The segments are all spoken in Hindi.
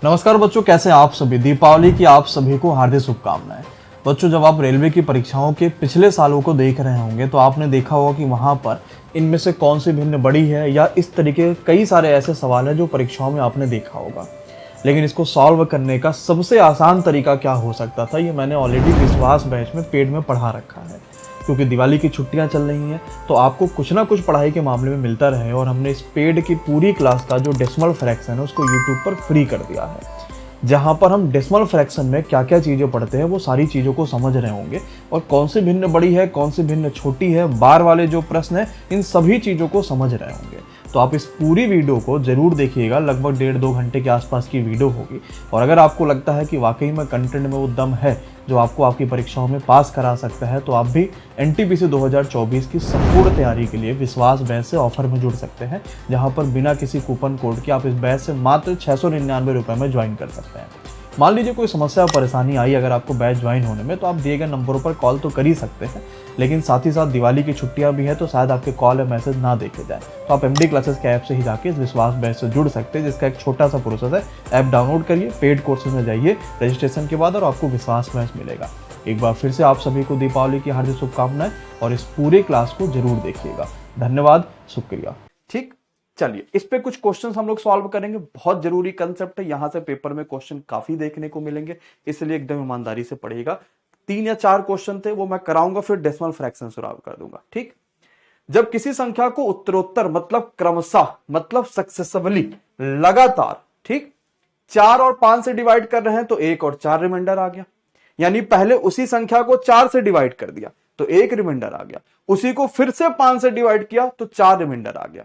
नमस्कार बच्चों, कैसे हैं आप सभी। दीपावली की आप सभी को हार्दिक शुभकामनाएं। बच्चों, जब आप रेलवे की परीक्षाओं के पिछले सालों को देख रहे होंगे तो आपने देखा होगा कि वहां पर इनमें से कौन सी भिन्न बड़ी है, या इस तरीके कई सारे ऐसे सवाल हैं जो परीक्षाओं में आपने देखा होगा। लेकिन इसको सॉल्व करने का सबसे आसान तरीका क्या हो सकता था, ये मैंने ऑलरेडी विश्वास बैच में पेड में पढ़ा रखा है। क्योंकि दिवाली की छुट्टियां चल रही हैं तो आपको कुछ ना कुछ पढ़ाई के मामले में मिलता रहे, और हमने इस पेड की पूरी क्लास का जो डेसिमल फ्रैक्शन है उसको यूट्यूब पर फ्री कर दिया है, जहां पर हम डेसिमल फ्रैक्शन में क्या क्या चीज़ें पढ़ते हैं वो सारी चीज़ों को समझ रहे होंगे, और कौन सी भिन्न बड़ी है, कौन सी भिन्न छोटी है, बार वाले जो प्रश्न है, इन सभी चीज़ों को समझ रहे होंगे। तो आप इस पूरी वीडियो को जरूर देखिएगा, लगभग 1.5-2 घंटे के आसपास की वीडियो होगी। और अगर आपको लगता है कि वाकई में कंटेंट में वो दम है जो आपको आपकी परीक्षाओं में पास करा सकता है, तो आप भी एनटीपीसी 2024 की संपूर्ण तैयारी के लिए विश्वास बैच से ऑफर में जुड़ सकते हैं, जहां पर बिना किसी कूपन कोड के आप इस बैच से मात्र 699 रुपए में ज्वाइन कर सकते हैं। मान लीजिए कोई समस्या और परेशानी आई अगर आपको बैच ज्वाइन होने में, तो आप दिए गए नंबरों पर कॉल तो कर ही सकते हैं, लेकिन साथ ही साथ दिवाली की छुट्टियां भी है तो शायद आपके कॉल या मैसेज ना देखे जाए, तो आप एमडी क्लासेस के ऐप से ही जाके इस विश्वास बैच से जुड़ सकते हैं, जिसका एक छोटा सा प्रोसेस है। ऐप डाउनलोड करिए, पेड कोर्सेज में जाइए रजिस्ट्रेशन के बाद, और आपको विश्वास बैच मिलेगा। एक बार फिर से आप सभी को दीपावली की हार्दिक शुभकामनाएं, और इस पूरे क्लास को जरूर देखिएगा। धन्यवाद, शुक्रिया। ठीक, चलिए इस पे कुछ क्वेश्चंस हम लोग सॉल्व करेंगे। बहुत जरूरी कंसेप्ट है, यहां से पेपर में क्वेश्चन काफी देखने को मिलेंगे, इसलिए एकदम ईमानदारी से पढ़िएगा। 3 या 4 क्वेश्चन थे वो मैं कराऊंगा, फिर डेसिमल फ्रैक्शन सॉल्व कर दूंगा। ठीक, जब किसी संख्या को उत्तरोत्तर मतलब क्रमशः मतलब सक्सेसिवली लगातार, ठीक, 4 और 5 से डिवाइड कर रहे हैं तो 1 और 4 रिमाइंडर आ गया। यानी पहले उसी संख्या को 4 से डिवाइड कर दिया तो 1 रिमाइंडर आ गया, उसी को फिर से 5 से डिवाइड किया तो 4 रिमाइंडर आ गया।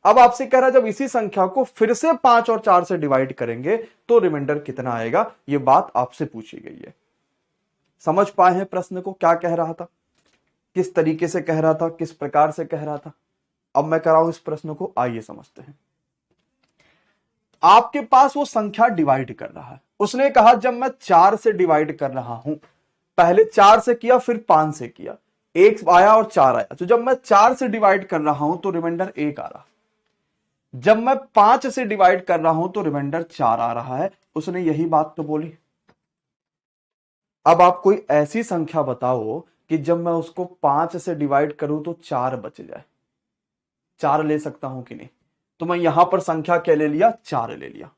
अब आपसे कह रहा है जब इसी संख्या को फिर से 5 और 4 से डिवाइड करेंगे तो रिमाइंडर कितना आएगा, यह बात आपसे पूछी गई है। समझ पाए हैं प्रश्न को, क्या कह रहा था, किस तरीके से कह रहा था, किस प्रकार से कह रहा था। अब मैं कराऊं इस प्रश्न को, आइए समझते हैं। आपके पास वो संख्या डिवाइड कर रहा है, उसने कहा जब मैं 4 से डिवाइड कर रहा हूं, पहले 4 से किया फिर 5 से किया, 1 आया और 4 आया, तो जब मैं 4 से डिवाइड कर रहा हूं तो रिमाइंडर 1 आ रहा, जब मैं 5 से डिवाइड कर रहा हूं तो रिमाइंडर 4 आ रहा है। उसने यही बात तो बोली। अब आप कोई ऐसी संख्या बताओ कि जब मैं उसको 5 से डिवाइड करूं तो 4 बच जाए। 4 ले सकता हूं कि नहीं, तो मैं यहां पर संख्या क्या ले लिया, 4 ले लिया।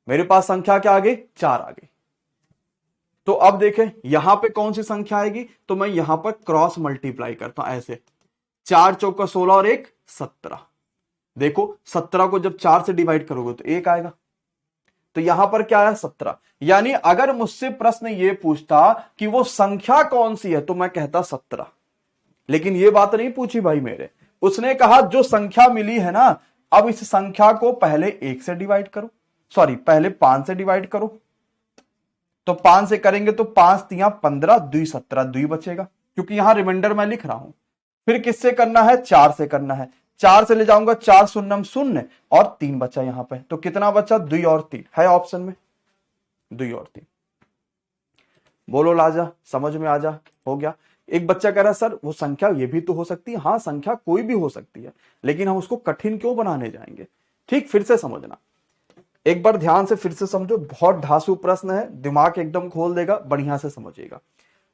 मेरे पास संख्या क्या आ गई, 4 आ गई। तो अब देखें यहां पे कौन सी संख्या आएगी, तो मैं यहां पर क्रॉस मल्टीप्लाई करता हूं ऐसे, 4 चौका 16 और 1 17। देखो 17 को जब 4 से डिवाइड करोगे तो 1 आएगा, तो यहां पर क्या है 17। यानी अगर मुझसे प्रश्न ये पूछता कि वो संख्या कौन सी है तो मैं कहता 17, लेकिन ये बात नहीं पूछी भाई मेरे। उसने कहा जो संख्या मिली है ना, अब इस संख्या को पहले 1 से डिवाइड करो, सॉरी पहले 5 से डिवाइड करो, तो 5 से करेंगे तो 5 तिया 15, 2 17, 2 बचेगा, क्योंकि यहां रिमाइंडर मैं लिख रहा हूं। फिर किससे करना है, 4 से करना है, 4 से ले जाऊंगा, 4 शून्यम शून्य और 3 बचा यहां पे, तो कितना बचा, 2 और 3 है ऑप्शन में, 2 और 3। बोलो लाजा, समझ में आ जा, हो गया। एक बच्चा कह रहा है सर वो संख्या ये भी तो हो सकती है। हाँ, संख्या कोई भी हो सकती है, लेकिन हम उसको कठिन क्यों बनाने जाएंगे। ठीक, फिर से समझना, एक बार ध्यान से फिर से समझो, बहुत धांसू प्रश्न है, दिमाग एकदम खोल देगा, बढ़िया से समझिएगा।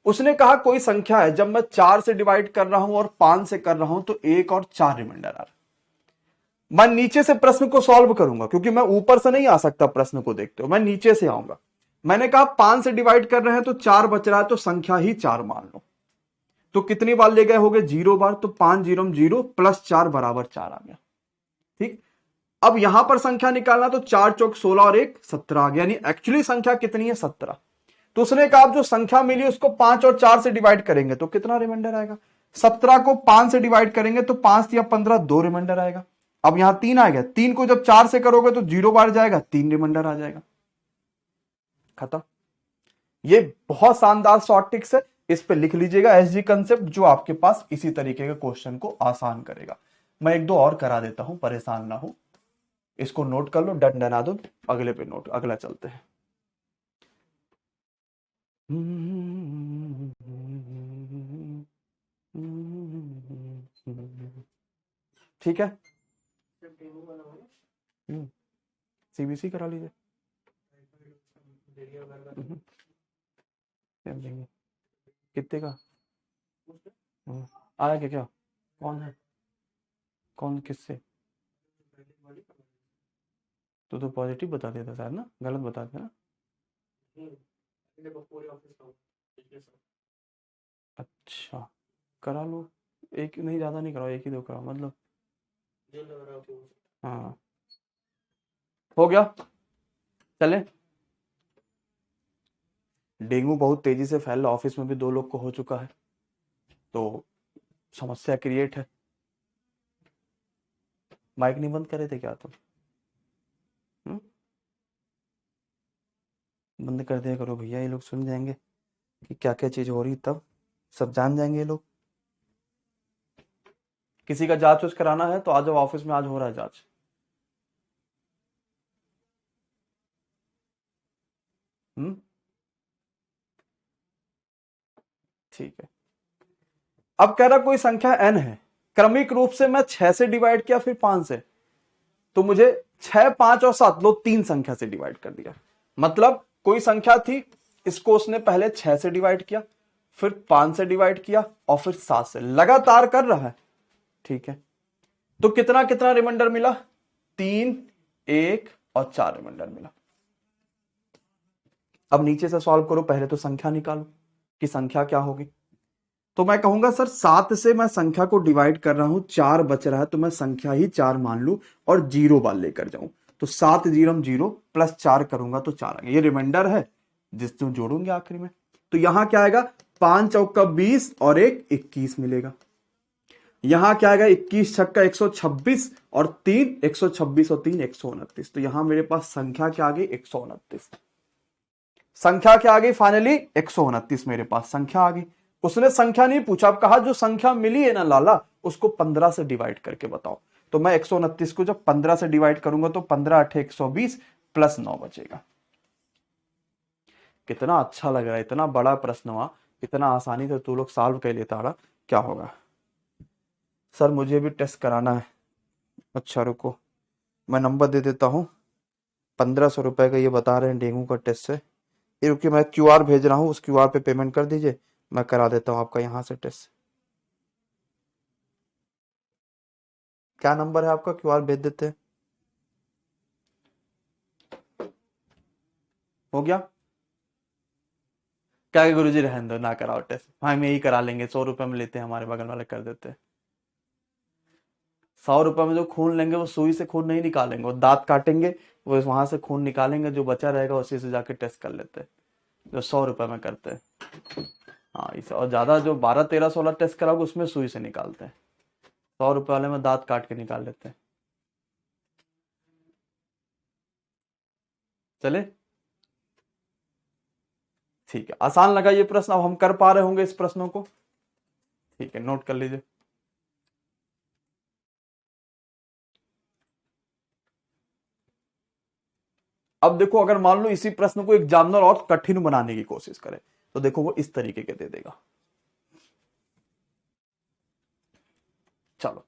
उसने कहा कोई संख्या है जब मैं 4 से डिवाइड कर रहा हूं और 5 से कर रहा हूं तो 1 और 4 रिमाइंडर आ रहा। मैं नीचे से प्रश्न को सॉल्व करूंगा, क्योंकि मैं ऊपर से नहीं आ सकता प्रश्न को देखते हो, मैं नीचे से आऊंगा। मैंने कहा 5 से डिवाइड कर रहे हैं तो 4 बच रहा है, तो संख्या ही 4 मान लो, तो कितनी बार ले गए होगे, 0 बार, तो 5 जीरो 0 प्लस 4 बराबर 4 आ गया। ठीक, अब यहां पर संख्या निकालना, तो 4 चौक 16 और 1 17 आ गया, यानी एक्चुअली संख्या कितनी है, 17। तो उसने कहा जो संख्या मिली उसको 5 और 4 से डिवाइड करेंगे तो कितना रिमाइंडर आएगा। 17 को 5 से डिवाइड करेंगे तो 5 या 15, 2 रिमाइंडर आएगा। अब यहां 3 आ गया, 3 को जब 4 से करोगे तो 0 बार जाएगा, 3 रिमाइंडर आ जाएगा, खत्म। ये बहुत शानदार शॉर्ट टिक्स है, इस पे लिख लीजिएगा एसजी कंसेप्ट, जो आपके पास इसी तरीके के क्वेश्चन को आसान करेगा। मैं एक दो और करा देता हूं, परेशान ना हो, इसको नोट कर लो, डन डना दो, अगले पे नोट, अगला चलते हैं। ठीक है, सीबीसी करा लीजिए। कर देंगे। कितने का? आया क्या? क्या कौन है? कौन किससे? तो पॉजिटिव बता देता सर ना, गलत बता देता ना। अच्छा करा लो, एक नहीं, ज़्यादा नहीं कराओ, एक ही दो कराओ मतलब। हाँ हो गया, चले। डेंगू बहुत तेजी से फैल रहा, ऑफिस में भी 2 लोग को हो चुका है, तो समस्या क्रिएट है। माइक नहीं बंद करे थे क्या तुम? बंद कर दिया करो भैया, ये लोग सुन जाएंगे कि क्या क्या चीज हो रही, तब सब जान जाएंगे ये लोग। किसी का जांच उच कराना है तो आज ऑफिस में, आज हो रहा है जांच। ठीक है। अब कह रहा कोई संख्या n है, क्रमिक रूप से मैं 6 से डिवाइड किया फिर 5 से, तो मुझे 6, 5 और 7 लो 3 संख्या से डिवाइड कर दिया। मतलब कोई संख्या थी, इसको उसने पहले 6 से डिवाइड किया, फिर 5 से डिवाइड किया और फिर 7 से, लगातार कर रहा है। ठीक है, तो कितना कितना रिमाइंडर मिला? 3, 1 और 4 रिमाइंडर मिला। अब नीचे से सॉल्व करो, पहले तो संख्या निकालो कि संख्या क्या होगी। तो मैं कहूंगा सर 7 से मैं संख्या को डिवाइड कर रहा हूं, 4 बच रहा है, तो मैं संख्या ही 4 मान लू और 0 बार लेकर जाऊं, तो 7 0 0 प्लस 4 करूंगा तो 4 आएगा। ये रिमाइंडर है जिसको जोड़ूंगे आखिरी में, तो यहां क्या आएगा? 5 चौका 20 और 1 21 मिलेगा। यहां क्या आएगा? 21 छक्का 126 और 3 126 और 3 129। तो यहां मेरे पास संख्या क्या आ गई? 129। संख्या क्या आ गई? फाइनली 129 मेरे पास संख्या आ गई। उसने संख्या नहीं पूछा, अब कहा जो संख्या मिली है ना लाला, उसको 15 से डिवाइड करके बताओ। तो मैं 129 को जब 15 से डिवाइड करूंगा तो 15 8 120 प्लस 9 बचेगा। कितना अच्छा लग रहा है, इतना बड़ा प्रश्न हुआ, इतना आसानी से तू लोग सॉल्व कर लेता रहा। क्या होगा सर? मुझे भी टेस्ट कराना है। अच्छा रुको, मैं नंबर दे देता हूँ। 1500 रुपए का ये बता रहे हैं डेंगू का टेस्ट है। ये रुकिए, मैं क्यूआर भेज रहा हूँ, उस क्यूआर पे पेमेंट कर दीजिए, मैं करा देता हूँ आपका यहाँ से टेस्ट। क्या नंबर है आपका? क्यूआर भेज देते हैं। हो गया क्या? गुरुजी रहने दो, ना कराओ टेस्ट, हम यही करा लेंगे, 100 रुपए में लेते हैं, हमारे बगल वाले कर देते हैं। 100 रुपए में जो खून लेंगे वो सुई से खून नहीं निकालेंगे, वो दांत काटेंगे, वो वहां से खून निकालेंगे, जो बचा रहेगा उसी से जाके टेस्ट कर लेते हैं, जो 100 रुपए में करते हैं। हाँ इसे, और ज्यादा जो 12 13 16 टेस्ट कराओगे उसमें सुई से निकालते हैं, 100 रुपए वाले में दांत काट के निकाल लेते हैं। चले ठीक है, आसान लगा ये प्रश्न, अब हम कर पा रहे होंगे इस प्रश्नों को। ठीक है, नोट कर लीजिए। अब देखो, अगर मान लो इसी प्रश्न को एग्जामिनर और कठिन बनाने की कोशिश करे, तो देखो वो इस तरीके के दे देगा। चलो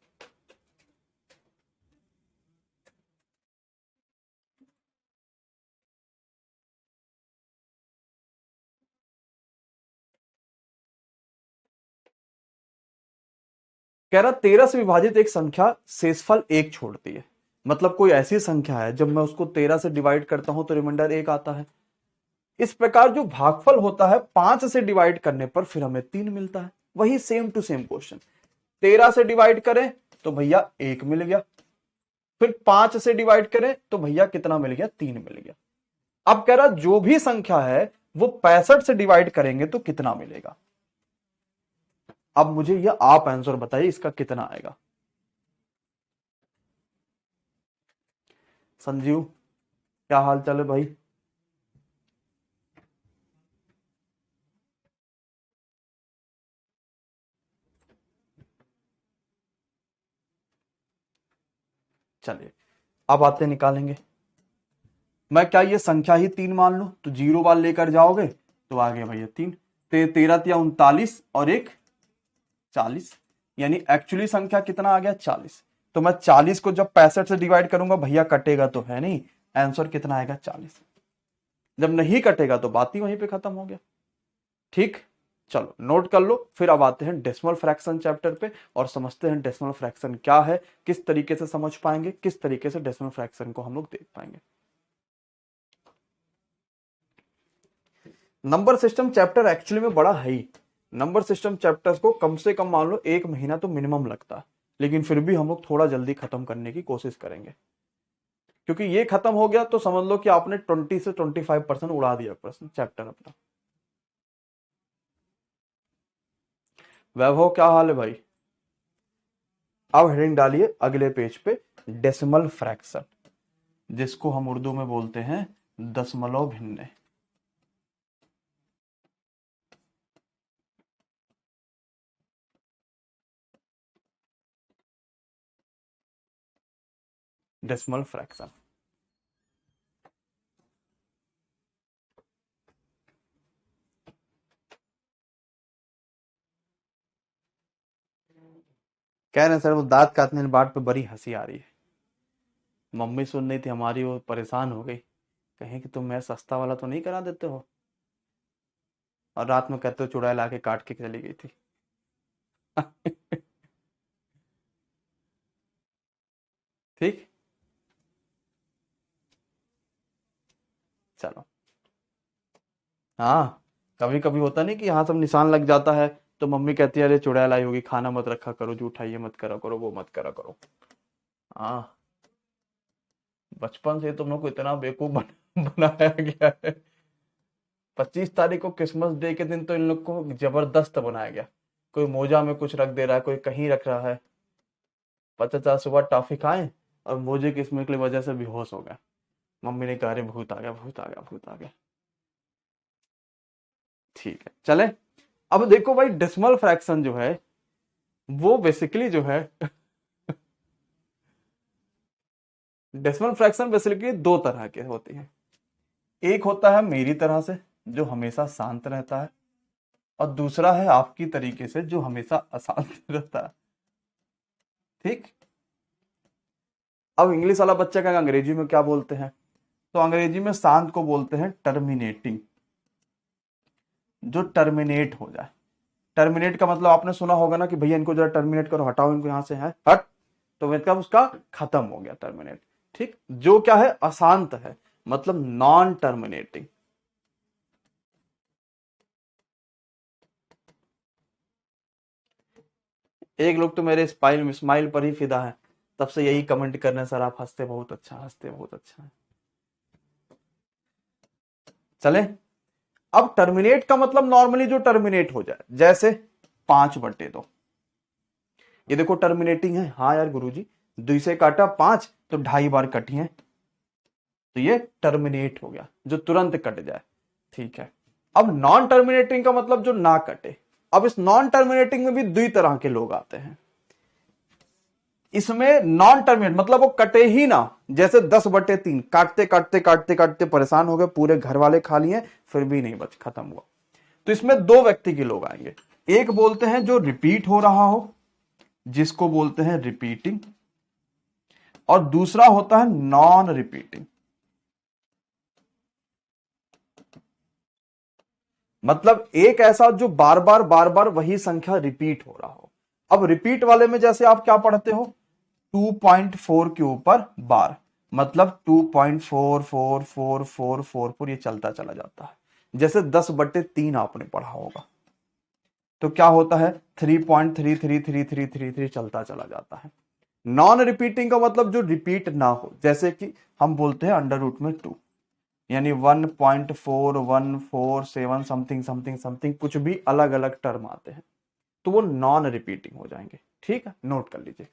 कह रहा 13 से विभाजित एक संख्या शेषफल 1 छोड़ती है। मतलब कोई ऐसी संख्या है जब मैं उसको 13 से डिवाइड करता हूं तो रिमाइंडर 1 आता है। इस प्रकार जो भागफल होता है 5 से डिवाइड करने पर फिर हमें 3 मिलता है। वही सेम टू सेम क्वेश्चन, 13 से डिवाइड करें तो भैया 1 मिल गया, फिर 5 से डिवाइड करें तो भैया कितना मिल गया? 3 मिल गया। अब कह रहा जो भी संख्या है वो 65 से डिवाइड करेंगे तो कितना मिलेगा। अब मुझे ये आप आंसर बताइए, इसका कितना आएगा। संजीव क्या हाल चाल है भाई? चलिए अब आते निकालेंगे। मैं क्या ये संख्या ही 3 मान लू, तो 0 बार लेकर जाओगे तो आ गया भैया 3, 13 या 39 और 1 40, यानी एक्चुअली संख्या कितना आ गया? 40। तो मैं 40 को जब 65 से डिवाइड करूंगा भैया कटेगा तो है नहीं, आंसर कितना आएगा 40। जब नहीं कटेगा तो बात ही वहीं पे खत्म हो गया। ठीक, चलो नोट कर लो। फिर अब आते हैं डेसिमल फ्रैक्शन चैप्टर पे और समझते हैं डेसिमल फ्रैक्शन क्या है, किस तरीके से समझ पाएंगे, किस तरीके से डेसिमल फ्रैक्शन को हम लोग देख पाएंगे। नंबर सिस्टम चैप्टर एक्चुअली में बड़ा है ही। नंबर सिस्टम चैप्टर्स को कम से कम मान लो 1 महीना तो मिनिमम लगता है, लेकिन फिर भी हम लोग थोड़ा जल्दी खत्म करने की कोशिश करेंगे, क्योंकि ये खत्म हो गया तो समझ लो कि आपने 20 से 25% उड़ा दिया प्रश्न चैप्टर अपना। वैभव क्या हाल है भाई? अब हेडिंग डालिए अगले पेज पे, डेसिमल फ्रैक्शन, जिसको हम उर्दू में बोलते हैं दशमलव भिन्ने। Decimal fraction. कह रहे हैं सर वो दांत काटने के बाद पे बड़ी हंसी आ रही है। मम्मी सुन रही थी हमारी, वो परेशान हो गई, कहीं कि तुम मैं सस्ता वाला तो नहीं करा देते हो, और रात में कहते हो चुड़ैल लाके काट के चली गई थी। ठीक, चलो। हाँ, कभी कभी होता नहीं कि यहाँ सब निशान लग जाता है, तो मम्मी कहती है अरे चुड़ैल आई होगी, खाना मत रखा करो, जूठा ये मत करा करो, वो मत करा करो। हाँ, बचपन से तुम लोग को इतना बेवकूफ बनाया गया है। 25 तारीख को क्रिसमस डे के दिन तो इन लोग को जबरदस्त बनाया गया। कोई मोजा में कुछ रख दे रहा है, कोई कहीं रख रहा है। पता चला सुबह टॉफी खाए और मोजे की स्मेल की वजह से बेहोश हो गया। मम्मी ने कहा अरे भूत आ गया, भूत आ गया, भूत आ गया। ठीक है, चले। अब देखो भाई, डेसिमल फ्रैक्शन जो है वो बेसिकली जो है डेसिमल फ्रैक्शन बेसिकली दो तरह के होते हैं। एक होता है मेरी तरह से, जो हमेशा शांत रहता है, और दूसरा है आपकी तरीके से, जो हमेशा अशांत रहता है। ठीक, अब इंग्लिश वाला बच्चा का अंग्रेजी में क्या बोलते हैं? तो अंग्रेजी में शांत को बोलते हैं टर्मिनेटिंग, जो टर्मिनेट हो जाए। टर्मिनेट का मतलब आपने सुना होगा ना कि भैया इनको जरा टर्मिनेट करो, हटाओ इनको यहां से, है हट, तो मतलब उसका खत्म हो गया, टर्मिनेट। ठीक, जो क्या है, अशांत है, मतलब नॉन टर्मिनेटिंग। एक लोग तो मेरे स्माइल स्माइल पर ही फिदा है, तब से यही कमेंट कर रहे हैं सर आप हंसते बहुत अच्छा, हंसते बहुत अच्छा है। चले, अब टर्मिनेट का मतलब नॉर्मली जो टर्मिनेट हो जाए, जैसे 5/2। ये देखो टर्मिनेटिंग है, हाँ यार गुरुजी, 2 से काटा 5 तो 2.5 बार कटी है, तो ये टर्मिनेट हो गया, जो तुरंत कट जाए। ठीक है, अब नॉन टर्मिनेटिंग का मतलब जो ना कटे। अब इस नॉन टर्मिनेटिंग में भी 2 तरह के लोग आते हैं। इसमें नॉन टर्मिनेट मतलब वो कटे ही ना, जैसे 10/3 काटते काटते काटते काटते परेशान हो गए, पूरे घर वाले खा लिए, फिर भी नहीं बच, खत्म हुआ। तो इसमें 2 व्यक्ति के लोग आएंगे। एक बोलते हैं जो रिपीट हो रहा हो, जिसको बोलते हैं रिपीटिंग, और दूसरा होता है नॉन रिपीटिंग, मतलब एक ऐसा जो बार बार वही संख्या रिपीट हो रहा हो। अब रिपीट वाले में जैसे आप क्या पढ़ते हो, 2.4 के ऊपर बार, मतलब 2.44444 ये चलता चला जाता है। जैसे 10/3 आपने पढ़ा होगा, तो क्या होता है 3.333333 चलता चला जाता है। नॉन रिपीटिंग का मतलब जो रिपीट ना हो, जैसे कि हम बोलते हैं √2, यानी 1.4147 समथिंग समथिंग समथिंग, कुछ भी अलग अलग टर्म आते हैं, तो वो नॉन रिपीटिंग हो जाएंगे। ठीक है, नोट कर लीजिए।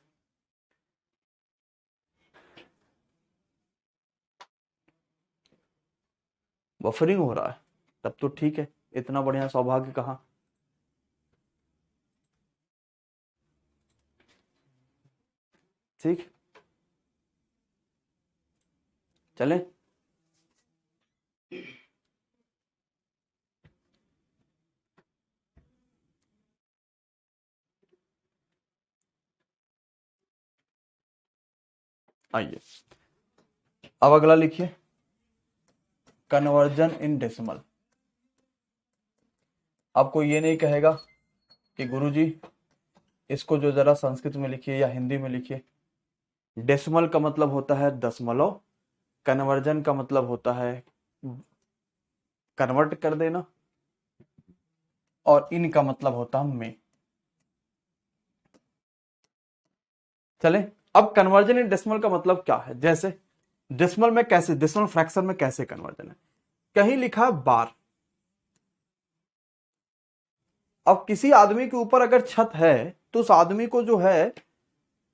बफरिंग हो रहा है, तब तो ठीक है, इतना बढ़िया सौभाग्य कहा। ठीक, चलें। आइए, अब अगला लिखिए, कन्वर्जन इन डेसिमल। आपको ये नहीं कहेगा कि गुरुजी इसको जो जरा संस्कृत में लिखिए या हिंदी में लिखिए। डेसिमल का मतलब होता है दशमलव, कन्वर्जन का मतलब होता है कन्वर्ट कर देना, और इन का मतलब होता है में। चले, अब कन्वर्जन इन डेसिमल का मतलब क्या है? जैसे डेसिमल में कैसे, डेसिमल फ्रैक्शन में कैसे कन्वर्जन है? कहीं लिखा बार। अब किसी आदमी के ऊपर अगर छत है तो उस आदमी को जो है,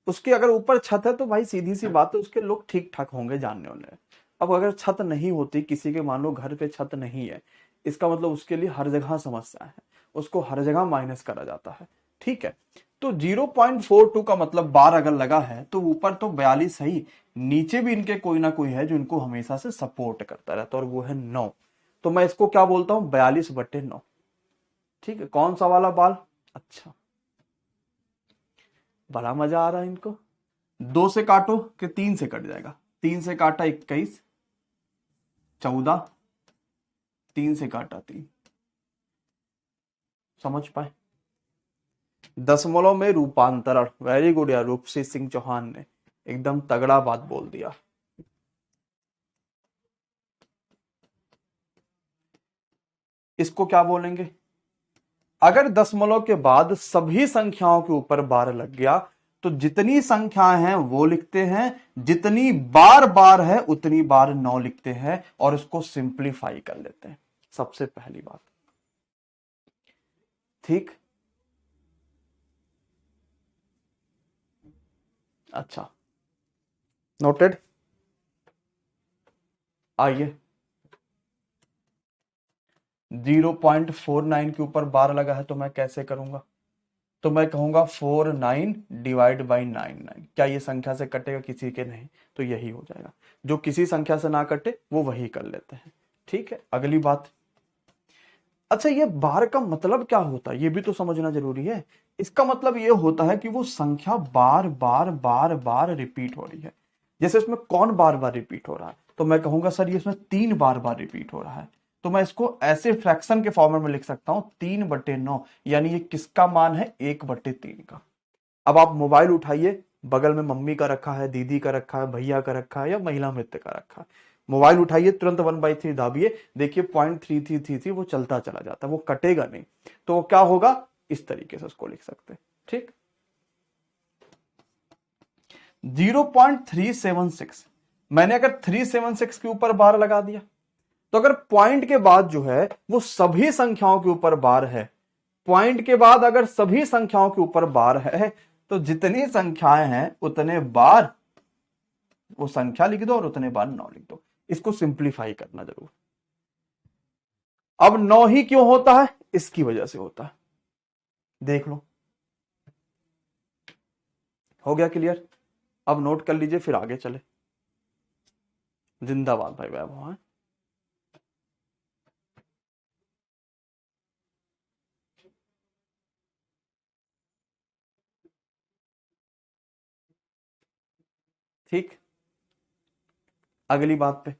उसके अगर ऊपर छत है तो भाई सीधी सी बात है उसके लोग ठीक ठाक होंगे जानने वाले। अब अगर छत नहीं होती किसी के, मान लो घर पे छत नहीं है, इसका मतलब उसके लिए हर जगह समस्या है, उसको हर जगह माइनस करा जाता है। ठीक है, तो 0.42 का मतलब बार अगर लगा है तो ऊपर तो 42 है ही, नीचे भी इनके कोई ना कोई है जो इनको हमेशा से सपोर्ट करता रहता है, और वो है 9। तो मैं इसको क्या बोलता हूं, 42/9। ठीक है, कौन सा वाला बाल? अच्छा, बड़ा मजा आ रहा है इनको। 2 से काटो कि 3 से कट जाएगा? 3 से काटा 21, 14, 3 से काटा 3। समझ पाए? दशमलव में रूपांतरण, वेरी गुड यार, रूपसी सिंह चौहान ने एकदम तगड़ा बात बोल दिया। इसको क्या बोलेंगे? अगर दशमलव के बाद सभी संख्याओं के ऊपर बार लग गया तो जितनी संख्याएं हैं वो लिखते हैं, जितनी बार बार है उतनी बार 9 लिखते हैं, और इसको सिंप्लीफाई कर लेते हैं। सबसे पहली बात, ठीक। अच्छा, नोटेड। आइए, 0.49 के ऊपर बार लगा है तो मैं कैसे करूंगा? तो मैं कहूंगा 49 डिवाइड बाई 99। क्या ये संख्या से कटेगा? किसी के नहीं, तो यही हो जाएगा। जो किसी संख्या से ना कटे वो वही कर लेते हैं। ठीक है, अगली बात। अच्छा, ये बार का मतलब क्या होता है ये भी तो समझना जरूरी है। इसका मतलब ये होता है कि वो संख्या बार बार बार बार रिपीट हो रही है। जैसे इसमें कौन बार बार रिपीट हो रहा है, तो मैं कहूंगा सर ये इसमें 3 बार बार रिपीट हो रहा है। तो मैं इसको ऐसे फ्रैक्शन के फॉर्मेट में लिख सकता हूं, 3/9, यानी ये किसका मान है? 1/3 का। अब आप मोबाइल उठाइए, बगल में मम्मी का रखा है, दीदी का रखा है, भैया का रखा है, या महिला मित्र का रखा है। मोबाइल उठाइए, तुरंत 1/3 दाबिए, देखिए 0.3333 वो चलता चला जाता है, वो कटेगा नहीं। तो वो क्या होगा? इस तरीके से उसको लिख सकते हैं। ठीक, 0.376। मैंने अगर 376 के ऊपर बार लगा दिया, तो अगर पॉइंट के बाद जो है वो सभी संख्याओं के ऊपर बार है, पॉइंट के बाद अगर सभी संख्याओं के ऊपर बार है, तो जितनी संख्याएं हैं उतने बार वो संख्या लिख दो और उतने बार 9 लिख दो। इसको सिंप्लीफाई करना जरूर। अब 9 ही क्यों होता है? इसकी वजह से होता है, देख लो। हो गया क्लियर? अब नोट कर लीजिए, फिर आगे चले। जिंदाबाद भाई वैभव। ठीक, अगली बात पे।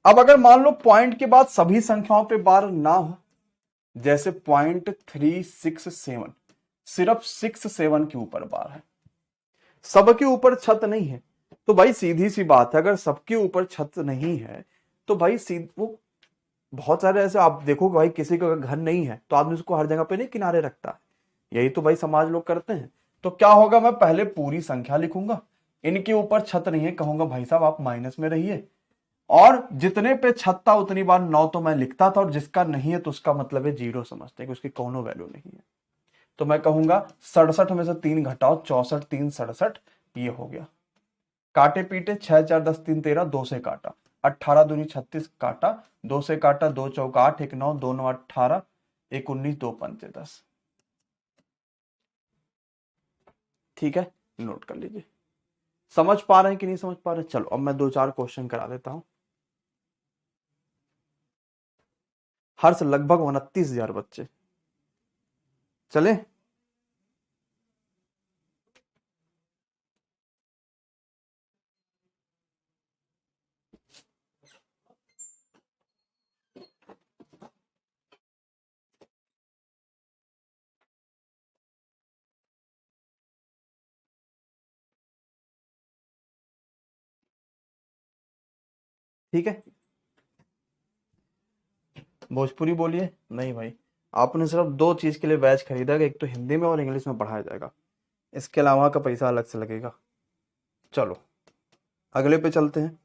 अब अगर मान लो पॉइंट के बाद सभी संख्याओं पे बार ना हो, जैसे 0.367, सिर्फ 67 के ऊपर बार है, सबके ऊपर छत नहीं है, तो भाई सीधी सी बात है, अगर सबके ऊपर छत नहीं है तो भाई वो बहुत सारे ऐसे आप देखो भाई, किसी का घर नहीं है तो आदमी उसको हर जगह पे नहीं किनारे रखता है। यही तो भाई समाज लोग करते हैं। तो क्या होगा, मैं पहले पूरी संख्या लिखूंगा, इनके ऊपर छत नहीं है, कहूंगा भाई साहब आप माइनस में रहिए, और जितने पे छत था उतनी बार 9 तो मैं लिखता था, और जिसका नहीं है तो उसका मतलब है 0 समझते हैं कि उसकी कोनो वैल्यू नहीं है। तो मैं कहूंगा 67 में से 3 घटाओ, 64, 3 67, ये हो गया। काटे पीटे 6 4 10 3 13, 2 से काटा, 18 दूनी 36 काटा, 2 से काटा, 2 चौका 8, 1 9, 2 9 18, 1 19, 2 पंचे 10। ठीक है, नोट कर लीजिए। समझ पा रहे हैं कि नहीं समझ पा रहे? चलो अब मैं 2 4 क्वेश्चन करा देता हूं। हर्ष, लगभग 29,000 बच्चे। चले, ठीक है, भोजपुरी बोलिए नहीं भाई, आपने सिर्फ 2 चीज के लिए बैच खरीदा है, एक तो हिंदी में और इंग्लिश में पढ़ाया जाएगा, इसके अलावा का पैसा अलग से लगेगा। चलो अगले पे चलते हैं।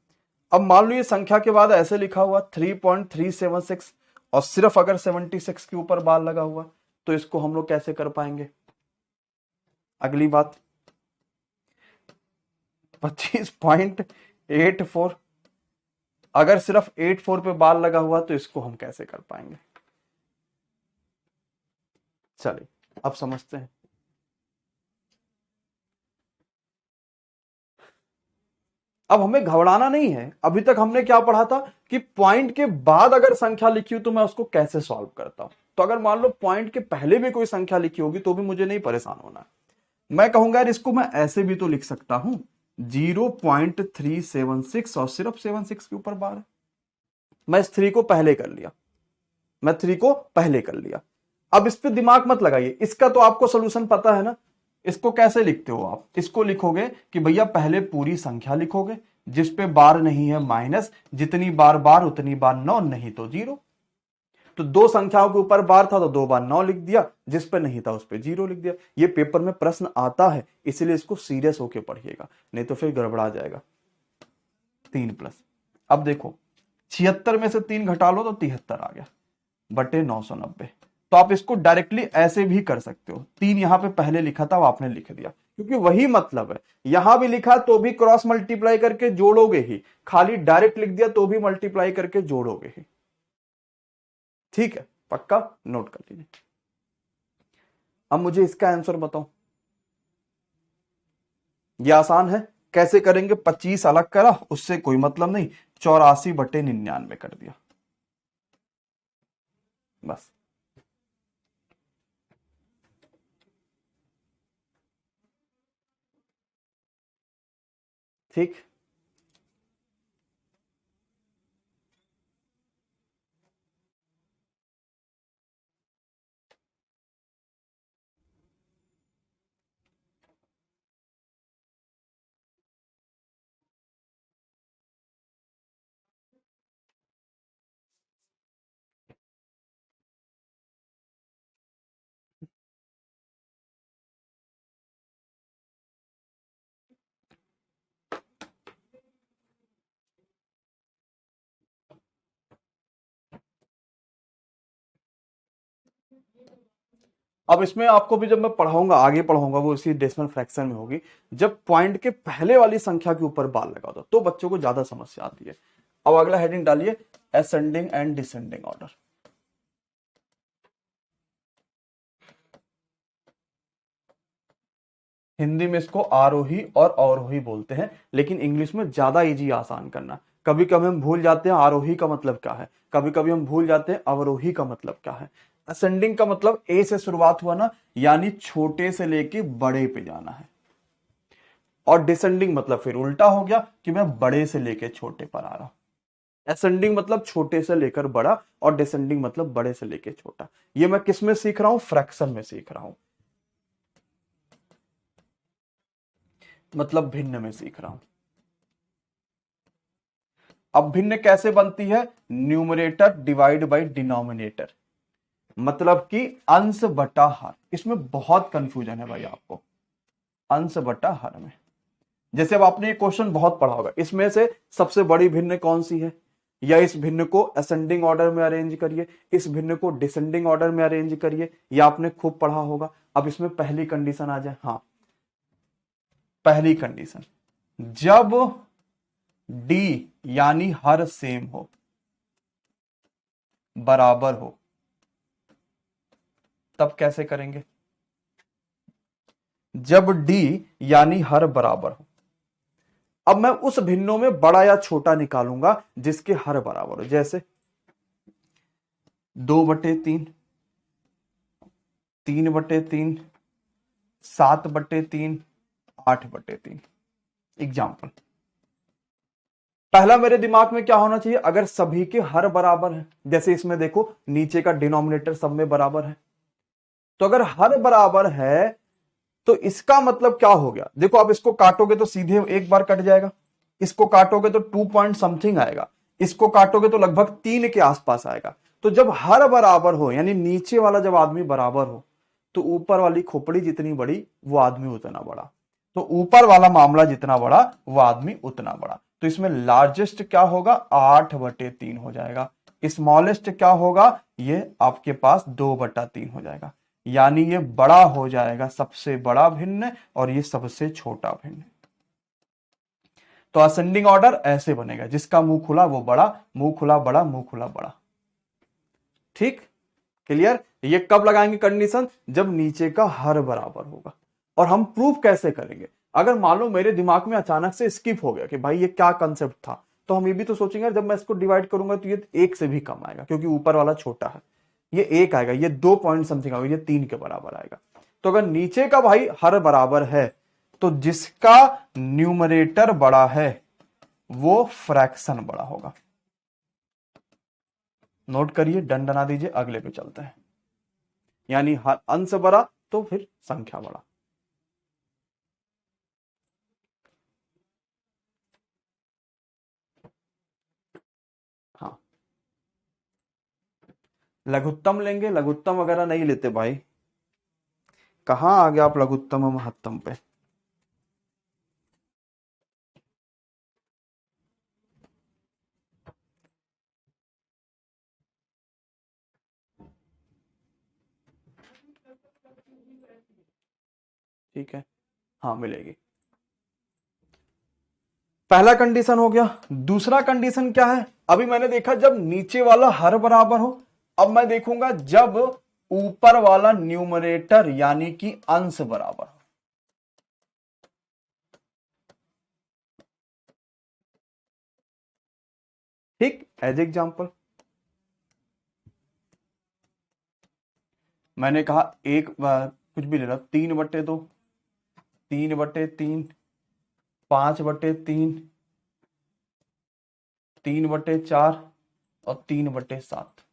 अब मान लो ये संख्या के बाद ऐसे लिखा हुआ 3.376 और सिर्फ अगर 76 के ऊपर बार लगा हुआ, तो इसको हम लोग कैसे कर पाएंगे। अगली बात 25.84, अगर सिर्फ 84 पे बार लगा हुआ तो इसको हम कैसे कर पाएंगे। चलिए अब समझते हैं। अब हमें घबराना नहीं है, अभी तक हमने क्या पढ़ा था कि पॉइंट के बाद अगर संख्या लिखी हो तो मैं उसको कैसे सॉल्व करता हूं। तो अगर मान लो पॉइंट के पहले भी कोई संख्या लिखी होगी तो भी मुझे नहीं परेशान होना। मैं कहूंगा यार इसको मैं ऐसे भी तो लिख सकता हूं 0.376 और सिर्फ 76 के ऊपर बार है। मैं इस 3 को पहले कर लिया, मैं 3 को पहले कर लिया। अब इस पे दिमाग मत लगाइए, इसका तो आपको सोल्यूशन पता है ना। इसको कैसे लिखते हो आप, इसको लिखोगे कि भैया पहले पूरी संख्या लिखोगे जिस पे बार नहीं है माइनस, जितनी बार बार उतनी बार 9, नहीं तो 0। तो 2 संख्याओं के ऊपर बार था तो 2 बार 9 लिख दिया, जिस पे नहीं था उस पे 0 लिख दिया। ये पेपर में प्रश्न आता है, इसीलिए इसको सीरियस होके पढ़िएगा, नहीं तो फिर गड़बड़ा जाएगा। 3+, अब देखो 76 में से 3 घटा लो तो 73 आ गया बटे 990। तो आप इसको डायरेक्टली ऐसे भी कर सकते हो, 3 यहां पे पहले लिखा था वो आपने लिख दिया, क्योंकि वही मतलब है। यहां भी लिखा तो भी क्रॉस मल्टीप्लाई करके जोड़ोगे ही, खाली डायरेक्ट लिख दिया तो भी मल्टीप्लाई करके जोड़ोगे ही। ठीक है, पक्का नोट कर लीजिए। अब मुझे इसका आंसर बताओ। यह आसान है, कैसे करेंगे। 25 अलग करा, उससे कोई मतलब नहीं, 84/99 कर दिया बस। ठीक, अब इसमें आपको भी जब मैं पढ़ाऊंगा, आगे पढ़ाऊंगा, वो इसी डेसिमल फ्रैक्शन में होगी। जब पॉइंट के पहले वाली संख्या के ऊपर बार लगा दो तो बच्चों को ज्यादा समस्या आती है। अब अगला हेडिंग डालिए, ascending and descending order. Hindi में इसको आरोही और अवरोही बोलते हैं, लेकिन इंग्लिश में ज्यादा इजी आसान करना। कभी कभी हम भूल जाते हैं आरोही का मतलब क्या है, कभी कभी हम भूल जाते हैं अवरोही का मतलब क्या है। असेंडिंग का मतलब ए से शुरुआत हुआ ना, यानी छोटे से लेके बड़े पे जाना है। और डिसेंडिंग मतलब फिर उल्टा हो गया कि मैं बड़े से लेके छोटे पर आ रहा हूं। असेंडिंग मतलब छोटे से लेकर बड़ा और डिसेंडिंग मतलब बड़े से लेके छोटा। ये मैं किस में सीख रहा हूं, फ्रैक्शन में सीख रहा हूं, मतलब भिन्न में सीख रहा हूं। अब भिन्न कैसे बनती है, न्यूमरेटर डिवाइड बाय डिनोमिनेटर, मतलब कि अंश बटा हर। इसमें बहुत कंफ्यूजन है भाई आपको, अंश बटा हर में। जैसे अब आपने ये क्वेश्चन बहुत पढ़ा होगा, इसमें से सबसे बड़ी भिन्न कौन सी है, या इस भिन्न को असेंडिंग ऑर्डर में अरेंज करिए, इस भिन्न को डिसेंडिंग ऑर्डर में अरेंज करिए, या आपने खूब पढ़ा होगा। अब इसमें पहली कंडीशन आ जाए, हाँ पहली कंडीशन, जब डी यानी हर सेम हो, बराबर हो, तब कैसे करेंगे। जब डी यानी हर बराबर हो, अब मैं उस भिन्नों में बड़ा या छोटा निकालूंगा जिसके हर बराबर हो। जैसे 2/3, 3/3, 7/3, 8/3। एग्जाम्पल, पहला मेरे दिमाग में क्या होना चाहिए, अगर सभी के हर बराबर है, जैसे इसमें देखो नीचे का डिनोमिनेटर सब में बराबर है, तो अगर हर बराबर है तो इसका मतलब क्या हो गया। देखो आप इसको काटोगे तो सीधे एक बार कट जाएगा, इसको काटोगे तो 2 पॉइंट समथिंग आएगा, इसको काटोगे तो लगभग 3 के आसपास आएगा। तो जब हर बराबर हो, यानी नीचे वाला जब आदमी बराबर हो, तो ऊपर वाली खोपड़ी जितनी बड़ी वो आदमी उतना बड़ा, तो ऊपर वाला मामला जितना बड़ा वो आदमी उतना बड़ा। तो इसमें लार्जेस्ट क्या होगा, 8/3 हो जाएगा। स्मॉलेस्ट क्या होगा, ये आपके पास 2/3 हो जाएगा। यानी ये बड़ा हो जाएगा, सबसे बड़ा भिन्न, और ये सबसे छोटा भिन्न। तो असेंडिंग ऑर्डर ऐसे बनेगा, जिसका मुंह खुला वो बड़ा, मुंह खुला बड़ा, मुंह खुला बड़ा। ठीक, क्लियर। ये कब लगाएंगे कंडीशन, जब नीचे का हर बराबर होगा। और हम प्रूफ कैसे करेंगे, अगर मान लो मेरे दिमाग में अचानक से स्किप हो गया कि भाई ये क्या कंसेप्ट था, तो हम ये भी तो सोचेंगे जब मैं इसको डिवाइड करूंगा तो ये 1 से भी कम आएगा, क्योंकि ऊपर वाला छोटा है। ये 1 आएगा, ये 2 पॉइंट समथिंग आएगा, ये 3 के बराबर आएगा। तो अगर नीचे का भाई हर बराबर है, तो जिसका न्यूमरेटर बड़ा है वो फ्रैक्शन बड़ा होगा। नोट करिए, डन डना दीजिए, अगले पे चलते हैं। यानी हर अंश बड़ा तो फिर संख्या बड़ा। हाँ, लघुत्तम लेंगे, लघुत्तम वगैरह नहीं लेते भाई। कहां आ गया आप लघुत्तम और महत्तम पे। ठीक है, हाँ मिलेगी। पहला कंडीशन हो गया। दूसरा कंडीशन क्या है, अभी मैंने देखा जब नीचे वाला हर बराबर हो। अब मैं देखूंगा जब ऊपर वाला न्यूमरेटर यानी कि अंश बराबर हो। ठीक, एज एग्जांपल मैंने कहा कुछ भी ले लो, 3/2, 3/3, 5/3, 3/4 और 3/7।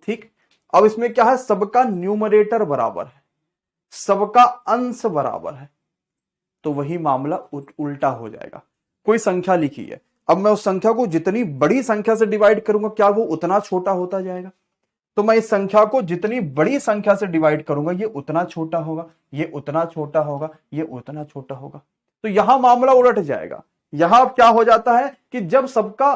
ठीक, अब इसमें क्या है, सबका न्यूमरेटर बराबर है, सबका अंश बराबर है, तो वही मामला उल्टा हो जाएगा। कोई संख्या लिखी है, अब मैं उस संख्या को जितनी बड़ी संख्या से डिवाइड करूंगा, क्या वो उतना छोटा होता जाएगा। तो मैं इस संख्या को जितनी बड़ी संख्या से डिवाइड करूंगा, ये उतना छोटा होगा, ये उतना छोटा होगा, ये उतना छोटा होगा। तो यहां मामला उलट जाएगा। यहां अब क्या हो जाता है कि जब सबका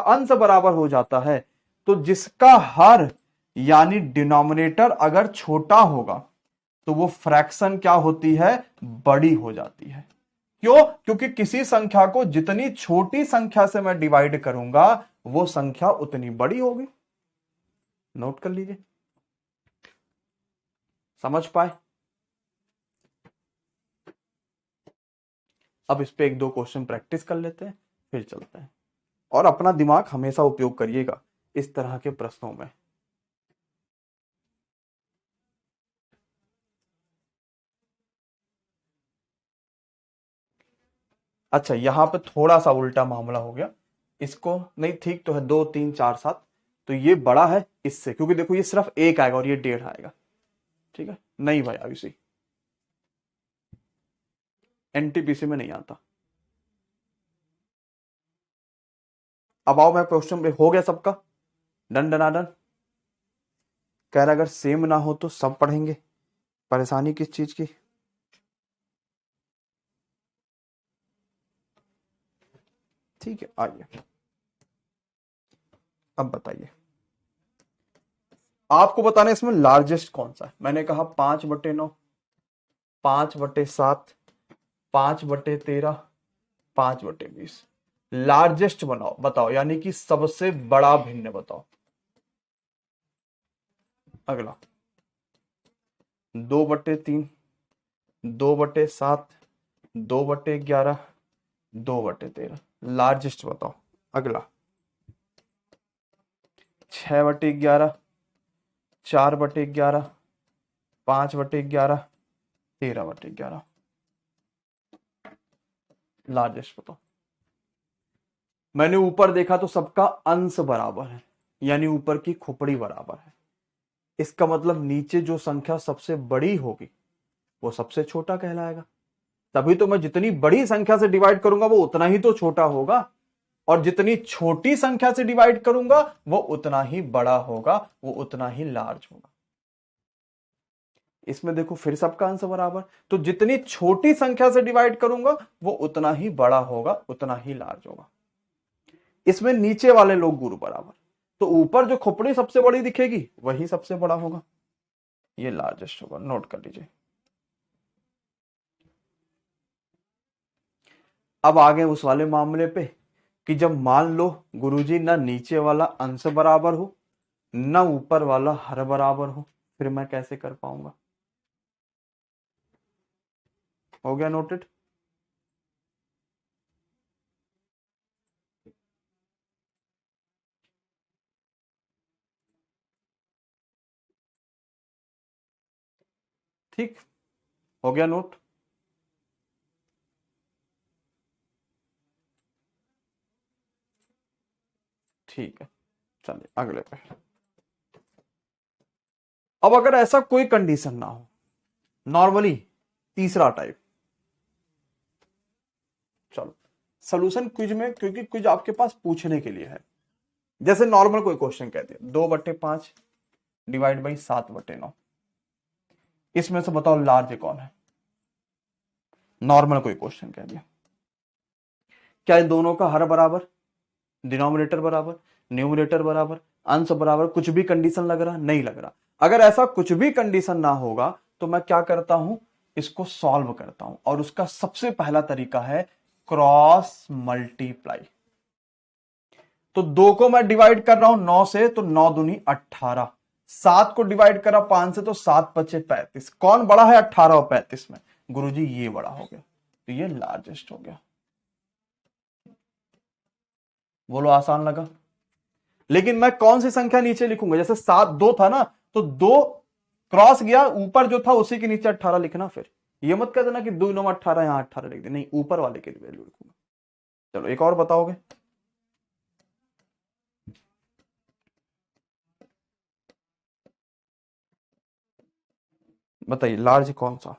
अंश बराबर हो जाता है, तो जिसका हर यानी डिनोमिनेटर अगर छोटा होगा, तो वो फ्रैक्शन क्या होती है, बड़ी हो जाती है। क्यों, क्योंकि किसी संख्या को जितनी छोटी संख्या से मैं डिवाइड करूंगा, वो संख्या उतनी बड़ी होगी। नोट कर लीजिए, समझ पाए। अब इस पे 1-2 क्वेश्चन प्रैक्टिस कर लेते हैं, फिर चलते हैं। और अपना दिमाग हमेशा उपयोग करिएगा इस तरह के प्रश्नों में। अच्छा, यहां पे थोड़ा सा उल्टा मामला हो गया। इसको नहीं, ठीक तो है, 2 3 4 7, तो ये बड़ा है इससे, क्योंकि देखो ये सिर्फ 1 आएगा और ये 1.5 आएगा। ठीक है, नहीं भाई आयुषी, एनटीपीसी में नहीं आता। अब आओ, मैं क्वेश्चन हो गया सबका, डन डना डन। कह रहा अगर सेम ना हो तो सब पढ़ेंगे, परेशानी किस चीज की। ठीक है, आइए अब बताइए, आपको बताना है इसमें लार्जेस्ट कौन सा है। मैंने कहा 5/9, 5/7, 5/13, 5/20। लार्जेस्ट बनाओ, बताओ, यानी कि सबसे बड़ा भिन्न बताओ। अगला 2/3, 2/7, 2/11, 2/13, लार्जेस्ट बताओ। अगला 6/11, 4/11, 5/11, 13/11, लार्जेस्ट बताओ। मैंने ऊपर देखा तो सबका अंश बराबर है, यानी ऊपर की खोपड़ी बराबर है। इसका मतलब नीचे जो संख्या सबसे बड़ी होगी वो सबसे छोटा कहलाएगा। तभी तो मैं जितनी बड़ी संख्या से डिवाइड करूंगा वो उतना ही तो छोटा होगा। और जितनी छोटी संख्या से डिवाइड करूंगा वो उतना ही बड़ा होगा, वो उतना ही लार्ज होगा। इसमें देखो फिर सबका आंसर बराबर, तो जितनी छोटी संख्या से डिवाइड करूंगा वो उतना ही बड़ा होगा, उतना ही लार्ज होगा। इसमें नीचे वाले लोग गुरु बराबर, तो ऊपर जो खोपड़ी सबसे बड़ी दिखेगी वही सबसे बड़ा होगा, ये लार्जेस्ट होगा, नोट कर लीजिए। अब आगे उस वाले मामले पे कि जब मान लो गुरुजी ना नीचे वाला अंश बराबर हो ना ऊपर वाला हर बराबर हो, फिर मैं कैसे कर पाऊंगा? हो गया नोटेड? ठीक, हो गया नोट? ठीक है, चलिए अगले पे। अब अगर ऐसा कोई कंडीशन ना हो, नॉर्मली तीसरा टाइप, चलो सॉल्यूशन क्विज में, क्योंकि क्विज आपके पास पूछने के लिए है। जैसे नॉर्मल कोई क्वेश्चन कहते हैं 2/5 डिवाइड बाई 7/9, इसमें से बताओ लार्ज कौन है? नॉर्मल कोई क्वेश्चन कह दिया, क्या इन दोनों का हर बराबर, डिनोमिनेटर बराबर, न्यूमरेटर बराबर, अंश बराबर, कुछ भी कंडीशन लग रहा? नहीं लग रहा। अगर ऐसा कुछ भी कंडीशन ना होगा तो मैं क्या करता हूं, इसको सॉल्व करता हूं, और उसका सबसे पहला तरीका है क्रॉस मल्टीप्लाई। तो 2 को मैं डिवाइड कर रहा हूं 9 से, तो 9 दूनी 18, 7 को डिवाइड करा 5 से, तो 7 5 35। कौन बड़ा है 18 और 35 में? गुरुजी ये बड़ा हो गया, तो ये लार्जेस्ट हो गया। बोलो आसान लगा? लेकिन मैं कौन सी संख्या नीचे लिखूंगा? जैसे 7 2 था ना, तो 2 क्रॉस गया, ऊपर जो था उसी के नीचे 18 लिखना। फिर ये मत कर देना कि 2 9 18 यहां 18 लिख दे, नहीं, ऊपर वाले की वैल्यू लिखूंगा। चलो एक और बताओगे? बताइए लार्ज कौन सा?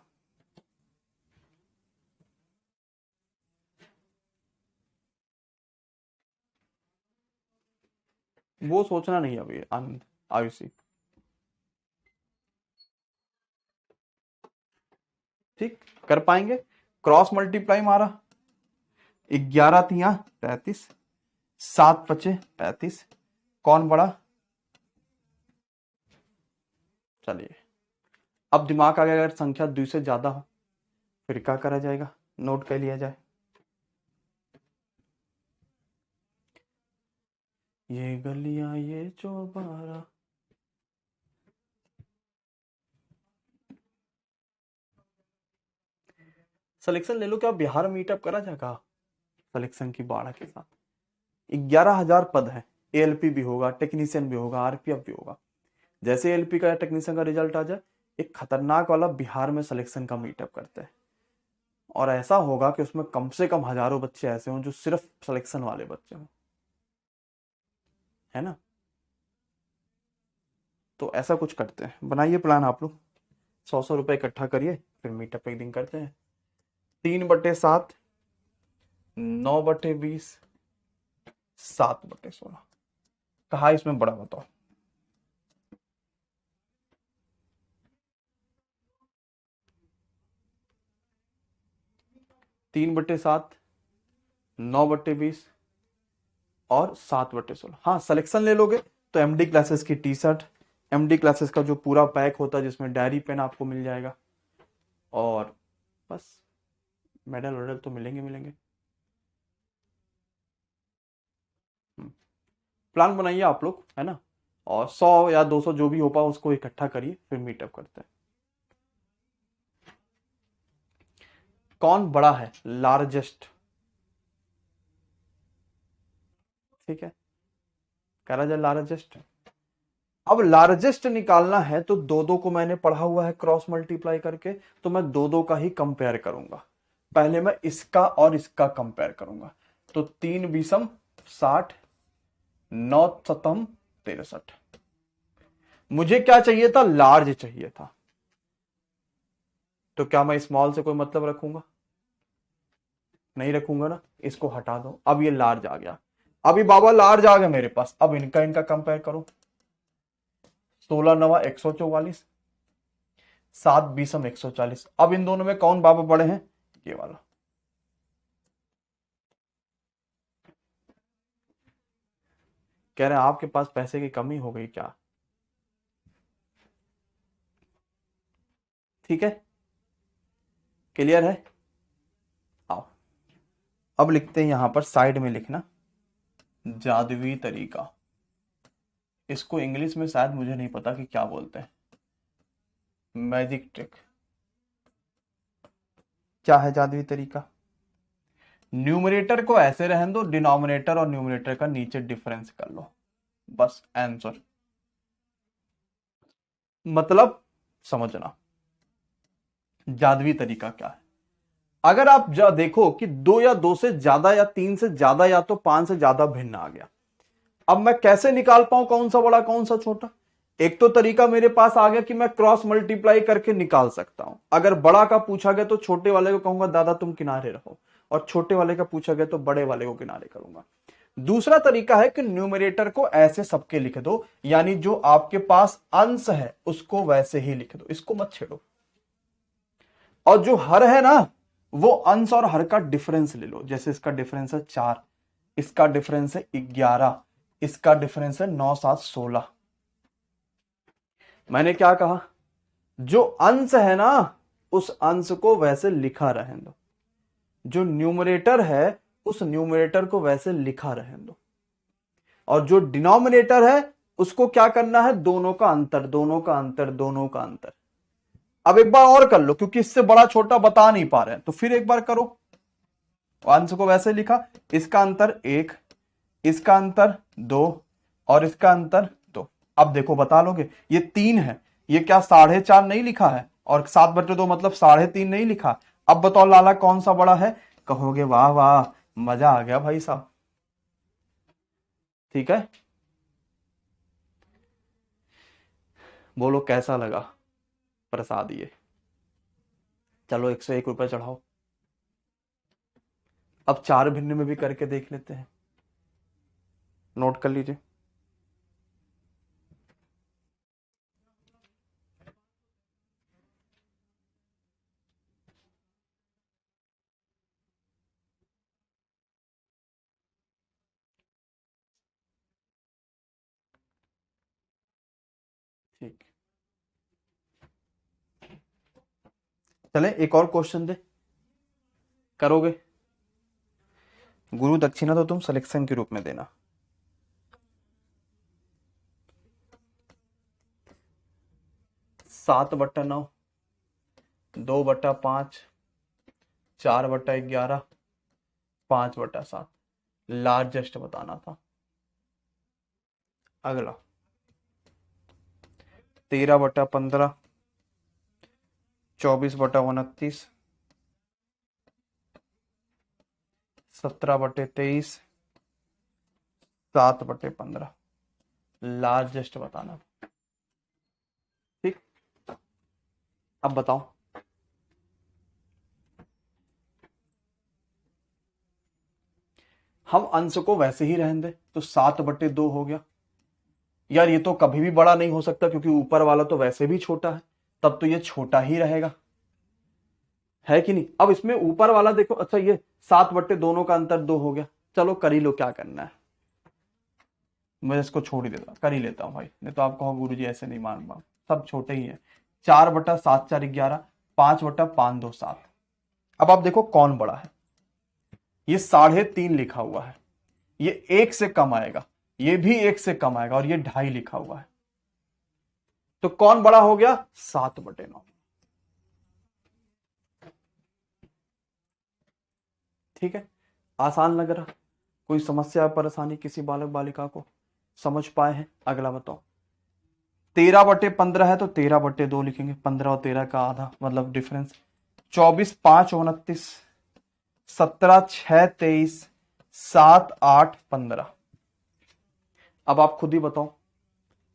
वो सोचना नहीं अभी, आयुषी। ठीक, कर पाएंगे? क्रॉस मल्टीप्लाई मारा, 11 तिया 33, 7 5 35, कौन बड़ा? चलिए अब दिमाग आ गया, अगर संख्या 2 से ज्यादा हो फिर क्या करा जाएगा, नोट कर लिया जाए। ये गलियां ये चौबारा, सिलेक्शन ले लो। क्या बिहार मीटअप करा जाएगा सिलेक्शन की बाढ़ के साथ? 11,000 पद है, एएलपी भी होगा, टेक्नीशियन भी होगा, आरपीएफ भी होगा। जैसे एएलपी का या टेक्नीशियन का रिजल्ट आ जाए, एक खतरनाक वाला बिहार में सिलेक्शन का मीटअप करते हैं, और ऐसा होगा कि उसमें कम से कम हजारों बच्चे ऐसे हों जो सिर्फ सिलेक्शन वाले बच्चे हों, है ना? तो ऐसा कुछ करते हैं, बनाइए प्लान आप लोग, 100 रुपए इकट्ठा करिए, फिर मीटअप एक दिन करते हैं। 3/7, 9/20, 7/16, कहा इसमें बड़ा बताओ? तीन बट्टे सात, 9/20 और 7/16। हाँ सिलेक्शन ले लोगे तो एमडी क्लासेस की टी शर्ट, एमडी क्लासेस का जो पूरा पैक होता है जिसमें डायरी पेन आपको मिल जाएगा, और बस मेडल वेडल तो मिलेंगे मिलेंगे। प्लान बनाइए आप लोग, है ना, और 100 या 200 जो भी हो पाओ उसको इकट्ठा करिए, फिर मीटअप करते हैं। कौन बड़ा है लार्जेस्ट? ठीक है, करा जाए लार्जेस्ट। अब लार्जेस्ट निकालना है तो 2 को मैंने पढ़ा हुआ है क्रॉस मल्टीप्लाई करके, तो मैं 2 का ही कंपेयर करूंगा। पहले मैं इसका और इसका कंपेयर करूंगा, तो 3 20 60, 9 7 63। मुझे क्या चाहिए था? लार्ज चाहिए था, तो क्या मैं स्मॉल से कोई मतलब रखूंगा? नहीं रखूंगा ना, इसको हटा दो, अब ये लार्ज आ गया। अभी बाबा लार्ज आ गए मेरे पास, अब इनका इनका कंपेयर करो। 16 नवा 144, 7 बीसम 140। अब इन दोनों में कौन बाबा बड़े हैं? ये वाला। कह रहे हैं आपके पास पैसे की कमी हो गई क्या? ठीक है, क्लियर है? आओ अब लिखते हैं यहां पर साइड में लिखना जादुई तरीका। इसको इंग्लिश में शायद मुझे नहीं पता कि क्या बोलते हैं, मैजिक ट्रिक। क्या है जादुई तरीका? न्यूमरेटर को ऐसे रहने दो, डिनोमिनेटर और न्यूमरेटर का नीचे डिफरेंस कर लो, बस आंसर। मतलब समझना जादुई तरीका क्या है। अगर आप देखो कि 2 या 2 से ज्यादा या 3 से ज्यादा या तो 5 से ज्यादा भिन्न आ गया, अब मैं कैसे निकाल पाऊं कौन सा बड़ा कौन सा छोटा? एक तो तरीका मेरे पास आ गया कि मैं क्रॉस मल्टीप्लाई करके निकाल सकता हूं। अगर बड़ा का पूछा गया तो छोटे वाले को कहूंगा दादा तुम किनारे रहो, और छोटे वाले का पूछा गया तो बड़े वाले को किनारे करूंगा। दूसरा तरीका है कि न्यूमरेटर को ऐसे सबके लिख दो, यानी जो आपके पास अंश है उसको वैसे ही लिख दो, इसको मत छेड़ो। और जो हर है ना, वो अंश और हर का डिफरेंस ले लो। जैसे इसका डिफरेंस है 4, इसका डिफरेंस है 11, इसका डिफरेंस है 9 7 16। मैंने क्या कहा? जो अंश है ना उस अंश को वैसे लिखा रहने दो, जो न्यूमरेटर है उस न्यूमरेटर को वैसे लिखा रहने दो, और जो डिनोमिनेटर है उसको क्या करना है? दोनों का अंतर, दोनों का अंतर, दोनों का अंतर। अब एक बार और कर लो, क्योंकि इससे बड़ा छोटा बता नहीं पा रहे हैं, तो फिर एक बार करो। अंश को वैसे लिखा, इसका अंतर 1, इसका अंतर 2 और इसका अंतर 2। अब देखो बता लोगे? ये 3 है, ये क्या 4.5 नहीं लिखा है? और 7/2 मतलब 3.5 नहीं लिखा। अब बताओ लाला कौन सा बड़ा है? कहोगे वाह वाह मजा आ गया भाई साहब। ठीक है, बोलो कैसा लगा प्रसाद ये? चलो 101 रुपए चढ़ाओ। अब 4 भिन्न में भी करके देख लेते हैं, नोट कर लीजिए। ठीक, चले एक और क्वेश्चन दे, करोगे? गुरु दक्षिणा तो तुम सिलेक्शन के रूप में देना। 7/9, 2/5, 4/11, 5/7, लार्जेस्ट बताना था। अगला 13/15, 24/29, 17/23, 7/15, लार्जेस्ट बताना। ठीक, अब बताओ। हम अंश को वैसे ही रहने दे तो 7/2 हो गया। यार ये तो कभी भी बड़ा नहीं हो सकता, क्योंकि ऊपर वाला तो वैसे भी छोटा है, तब तो ये छोटा ही रहेगा, है कि नहीं? अब इसमें ऊपर वाला देखो, अच्छा ये 7/2 दोनों का अंतर 2 हो गया। चलो कर ही लो, क्या करना है, मैं इसको छोड़ ही देता, कर ही लेता हूँ भाई, नहीं तो आप कहो गुरुजी ऐसे नहीं मान पाओ, सब छोटे ही है। 4/7 4 11, 5/5 2 7। अब आप देखो कौन बड़ा है? ये 3.5 लिखा हुआ है, ये 1 से कम आएगा, ये भी 1 से कम आएगा, और ये 2.5 लिखा हुआ है, तो कौन बड़ा हो गया? 7/9। ठीक है, आसान लग रहा? कोई समस्या परेशानी किसी बालक बालिका को? समझ पाए हैं? अगला बताओ। 13/15 है तो 13/2 लिखेंगे, 15 और 13 का आधा मतलब डिफरेंस। 24 5 29, 17 6 23, 7 8 15। अब आप खुद ही बताओ,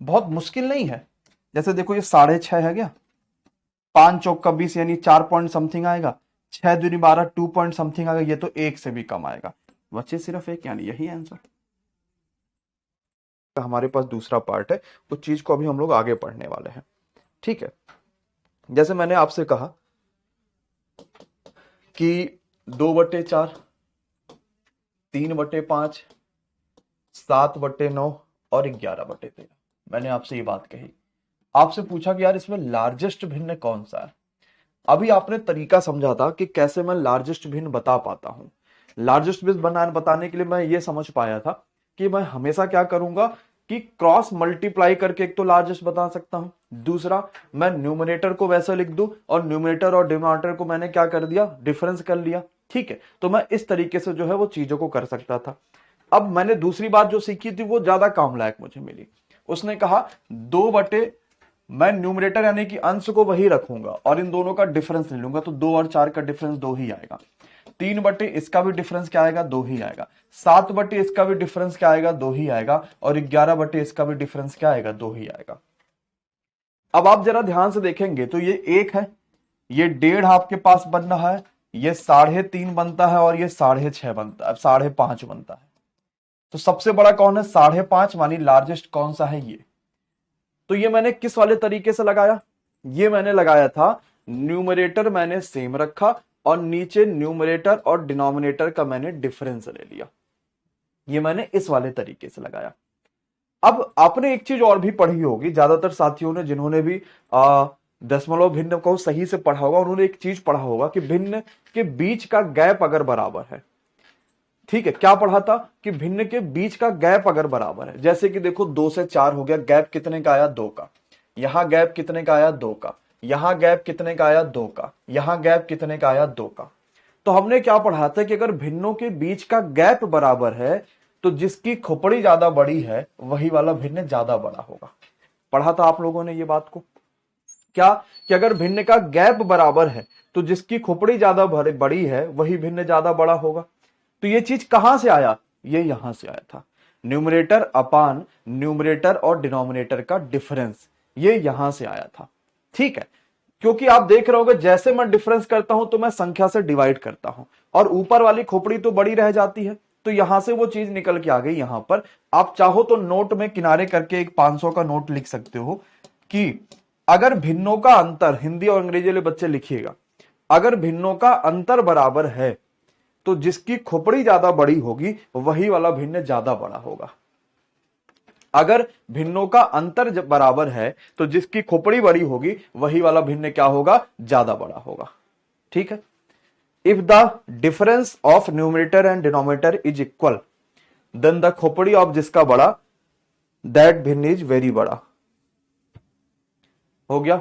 बहुत मुश्किल नहीं है। जैसे देखो ये 6.5 है क्या, 5 चौक का 20 यानी 4 पॉइंट समथिंग आएगा, 6 दूनी 12 2 पॉइंट समथिंग आएगा, ये तो 1 से भी कम आएगा, बचे सिर्फ 1, यानी यही आंसर। हमारे पास दूसरा पार्ट है, उस चीज को अभी हम लोग आगे पढ़ने वाले हैं। ठीक है, जैसे मैंने आपसे कहा कि 2/4, 3/5, 7/9 और 11/13। मैंने आपसे ये बात कही, आपसे पूछा कि यार इसमें लार्जेस्ट भिन्न कौन सा है। अभी आपने तरीका समझा था कि कैसे मैं लार्जेस्ट भिन्न बता पाता हूं। लार्जेस्ट भिन्न बताने के लिए मैं ये समझ पाया था कि मैं हमेशा क्या करूंगा कि क्रॉस मल्टीप्लाई करके एक तो लार्जेस्ट बता सकता हूं, दूसरा मैं न्यूमरेटर को वैसे लिख दूं और न्यूमरेटर और डिनोमिनेटर को मैंने क्या कर दिया, डिफरेंस कर लिया। ठीक है, तो मैं इस तरीके से जो है वो चीजों को कर सकता था। अब मैंने दूसरी बात जो सीखी थी वो ज्यादा काम लायक मुझे मिली। उसने कहा 2 मैं न्यूमरेटर यानी कि अंश को वही रखूंगा और इन दोनों का डिफरेंस ले लूंगा, तो 2 और 4 का डिफरेंस 2 ही आएगा। 3/, इसका भी डिफरेंस क्या आएगा, 2 ही आएगा। 7/, इसका भी डिफरेंस क्या आएगा, 2 ही आएगा। और 11/, इसका भी डिफरेंस क्या आएगा, 2 ही आएगा। अब आप जरा ध्यान से देखेंगे तो ये 1 है, ये 1.5 आपके पास बन रहा है, ये 3.5 बनता है और ये 6.5 बनता है, 5.5 बनता है। तो सबसे बड़ा कौन है, 5.5, मानी लार्जेस्ट कौन सा है, ये। तो ये मैंने किस वाले तरीके से लगाया, ये मैंने लगाया था न्यूमरेटर मैंने सेम रखा और नीचे न्यूमरेटर और डिनोमिनेटर का मैंने डिफरेंस ले लिया। ये मैंने इस वाले तरीके से लगाया। अब आपने एक चीज और भी पढ़ी होगी, ज्यादातर साथियों ने जिन्होंने भी दशमलव भिन्न को सही से पढ़ा होगा, उन्होंने एक चीज पढ़ा होगा कि भिन्न के बीच का गैप अगर बराबर है। ठीक है, क्या पढ़ा था कि भिन्न के बीच का गैप अगर बराबर है, जैसे कि देखो 2 से 4 हो गया, गैप कितने का आया, 2 का। यहां गैप कितने का आया, 2 का। यहां गैप कितने का आया, 2 का। यहां गैप कितने का आया, 2 का। तो हमने क्या पढ़ा था कि अगर भिन्नों के बीच का गैप बराबर है तो जिसकी खोपड़ी ज्यादा बड़ी है वही वाला भिन्न ज्यादा बड़ा होगा। पढ़ा था आप लोगों ने ये बात को, क्या कि अगर भिन्न का गैप बराबर है तो जिसकी खोपड़ी ज्यादा बड़ी है वही भिन्न ज्यादा बड़ा होगा। तो ये चीज कहां से आया, ये यहां से आया था, न्यूमरेटर अपान न्यूमरेटर और डिनोमिनेटर का डिफरेंस, ये यहां से आया था। ठीक है, क्योंकि आप देख रहे होगे जैसे मैं डिफरेंस करता हूं तो मैं संख्या से डिवाइड करता हूं और ऊपर वाली खोपड़ी तो बड़ी रह जाती है, तो यहां से वो चीज निकल के आ गई यहां पर। आप चाहो तो नोट में किनारे करके एक 500 का नोट लिख सकते हो कि अगर भिन्नों का अंतर, हिंदी और अंग्रेजी वाले बच्चे लिखिएगा, अगर भिन्नों का अंतर बराबर है तो जिसकी खोपड़ी ज्यादा बड़ी होगी वही वाला भिन्न ज्यादा बड़ा होगा। अगर भिन्नों का अंतर बराबर है तो जिसकी खोपड़ी बड़ी होगी वही वाला भिन्न क्या होगा, ज्यादा बड़ा होगा। ठीक है, if the difference of numerator and denominator is equal then the खोपड़ी ऑफ जिसका बड़ा दैट भिन्न इज वेरी बड़ा। हो गया,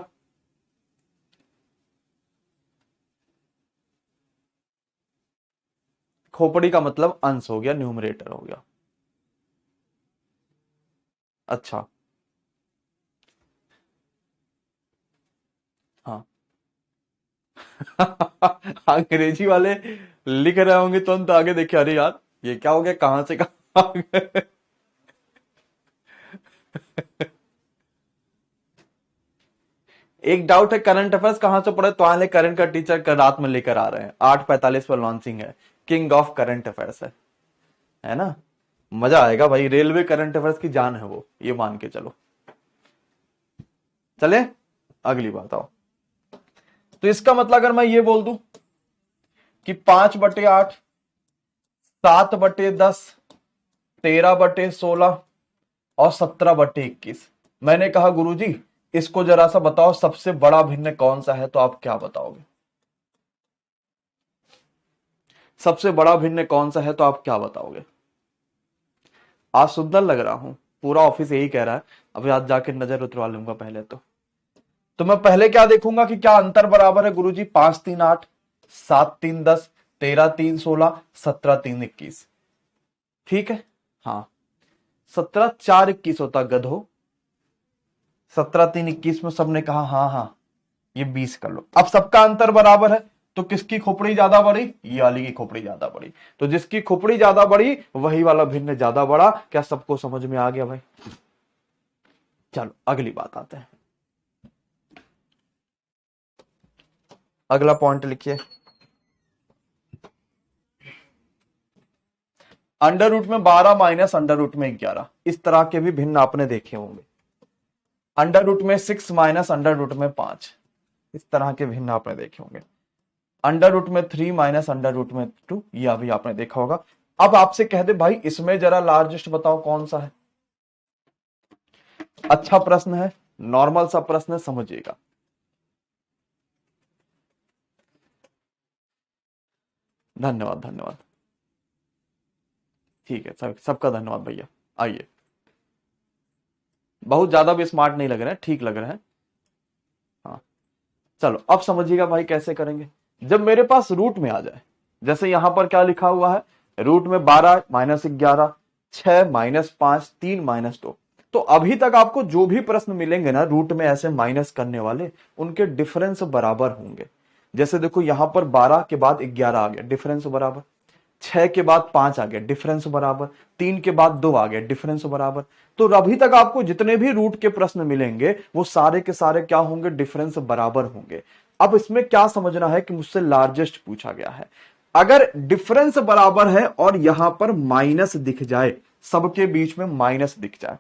खोपड़ी का मतलब अंश हो गया, न्यूमरेटर हो गया। अच्छा, हाँ। अंग्रेजी वाले लिख रहे होंगे तो हम तो आगे देखे, अरे यार ये क्या हो गया, कहां से कहां आ गए। एक डाउट है, करंट अफेयर्स कहां से पढ़े, तो आने करंट का टीचर का रात में लेकर आ रहे हैं, 8:45 पर लॉन्चिंग है, किंग ऑफ करंट अफेयर्स है ना। मजा आएगा भाई, रेलवे करंट अफेयर्स की जान है वो, ये मान के चलो। चले अगली बात आओ। तो इसका मतलब अगर मैं ये बोल दूं कि 5/8, 7/10, 13/16 और 17/21, मैंने कहा गुरुजी इसको जरा सा बताओ सबसे बड़ा भिन्न कौन सा है, तो आप क्या बताओगे, सबसे बड़ा भिन्न कौन सा है तो आप क्या बताओगे। आज सुंदर लग रहा हूं, पूरा ऑफिस यही कह रहा है, अभी आज जाके नजर उतरवा लूंगा पहले तो मैं पहले क्या देखूंगा कि क्या अंतर बराबर है गुरुजी, 5 3 8, 7 3 10, 13 3 16, 17 3 21। ठीक है, हाँ 17 4 21 होता गधो, 17 3 21 में सबने कहा हाँ हाँ ये 20 कर लो। अब सबका अंतर बराबर है तो किसकी खोपड़ी ज्यादा बड़ी, ये वाली की खोपड़ी ज्यादा बड़ी, तो जिसकी खोपड़ी ज्यादा बड़ी वही वाला भिन्न ज्यादा बड़ा। क्या सबको समझ में आ गया भाई, चलो अगली बात आते हैं। अगला पॉइंट लिखिए, अंडर रूट में 12 माइनस अंडर रूट में 11, इस तरह के भी भिन्न आपने देखे होंगे। अंडर रूट में 6 माइनस अंडर रूट में 5, इस तरह के भिन्न आपने देखे होंगे। अंडर रूट में 3 माइनस अंडर रूट में 2, यह भी आपने देखा होगा। अब आपसे कह दे भाई इसमें जरा लार्जेस्ट बताओ कौन सा है। अच्छा प्रश्न है, नॉर्मल सा प्रश्न है, समझिएगा। धन्यवाद धन्यवाद, ठीक है, सबका धन्यवाद भैया। आइए, बहुत ज्यादा भी स्मार्ट नहीं लग रहे हैं, ठीक लग रहे हैं। हाँ चलो, अब समझिएगा भाई कैसे करेंगे। जब मेरे पास रूट में आ जाए, जैसे यहां पर क्या लिखा हुआ है, रूट में 12 माइनस 11, 6 माइनस 5, 3 माइनस 2। तो अभी तक आपको जो भी प्रश्न मिलेंगे ना रूट में ऐसे माइनस करने वाले, उनके डिफरेंस बराबर होंगे। जैसे देखो यहां पर 12 के बाद 11 आ गया, डिफरेंस बराबर। 6 के बाद 5 आ गया, डिफरेंस बराबर। 3 के बाद 2 आ गया, डिफरेंस बराबर। तो अभी तक आपको जितने भी रूट के प्रश्न मिलेंगे वो सारे के सारे क्या होंगे, डिफरेंस बराबर होंगे। अब इसमें क्या समझना है कि मुझसे लार्जेस्ट पूछा गया है। अगर डिफरेंस बराबर है और यहां पर माइनस दिख जाए, सबके बीच में माइनस दिख जाए,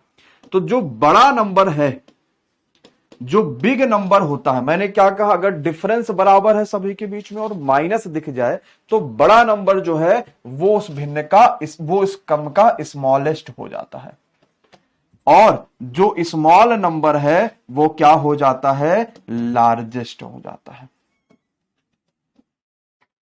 तो जो बड़ा नंबर है, जो बिग नंबर होता है, मैंने क्या कहा, अगर डिफरेंस बराबर है सभी के बीच में और माइनस दिख जाए, तो बड़ा नंबर जो है वो उस भिन्न का वो इस कम का स्मॉलेस्ट हो जाता है, और जो स्मॉल नंबर है वो क्या हो जाता है, लार्जेस्ट हो जाता है।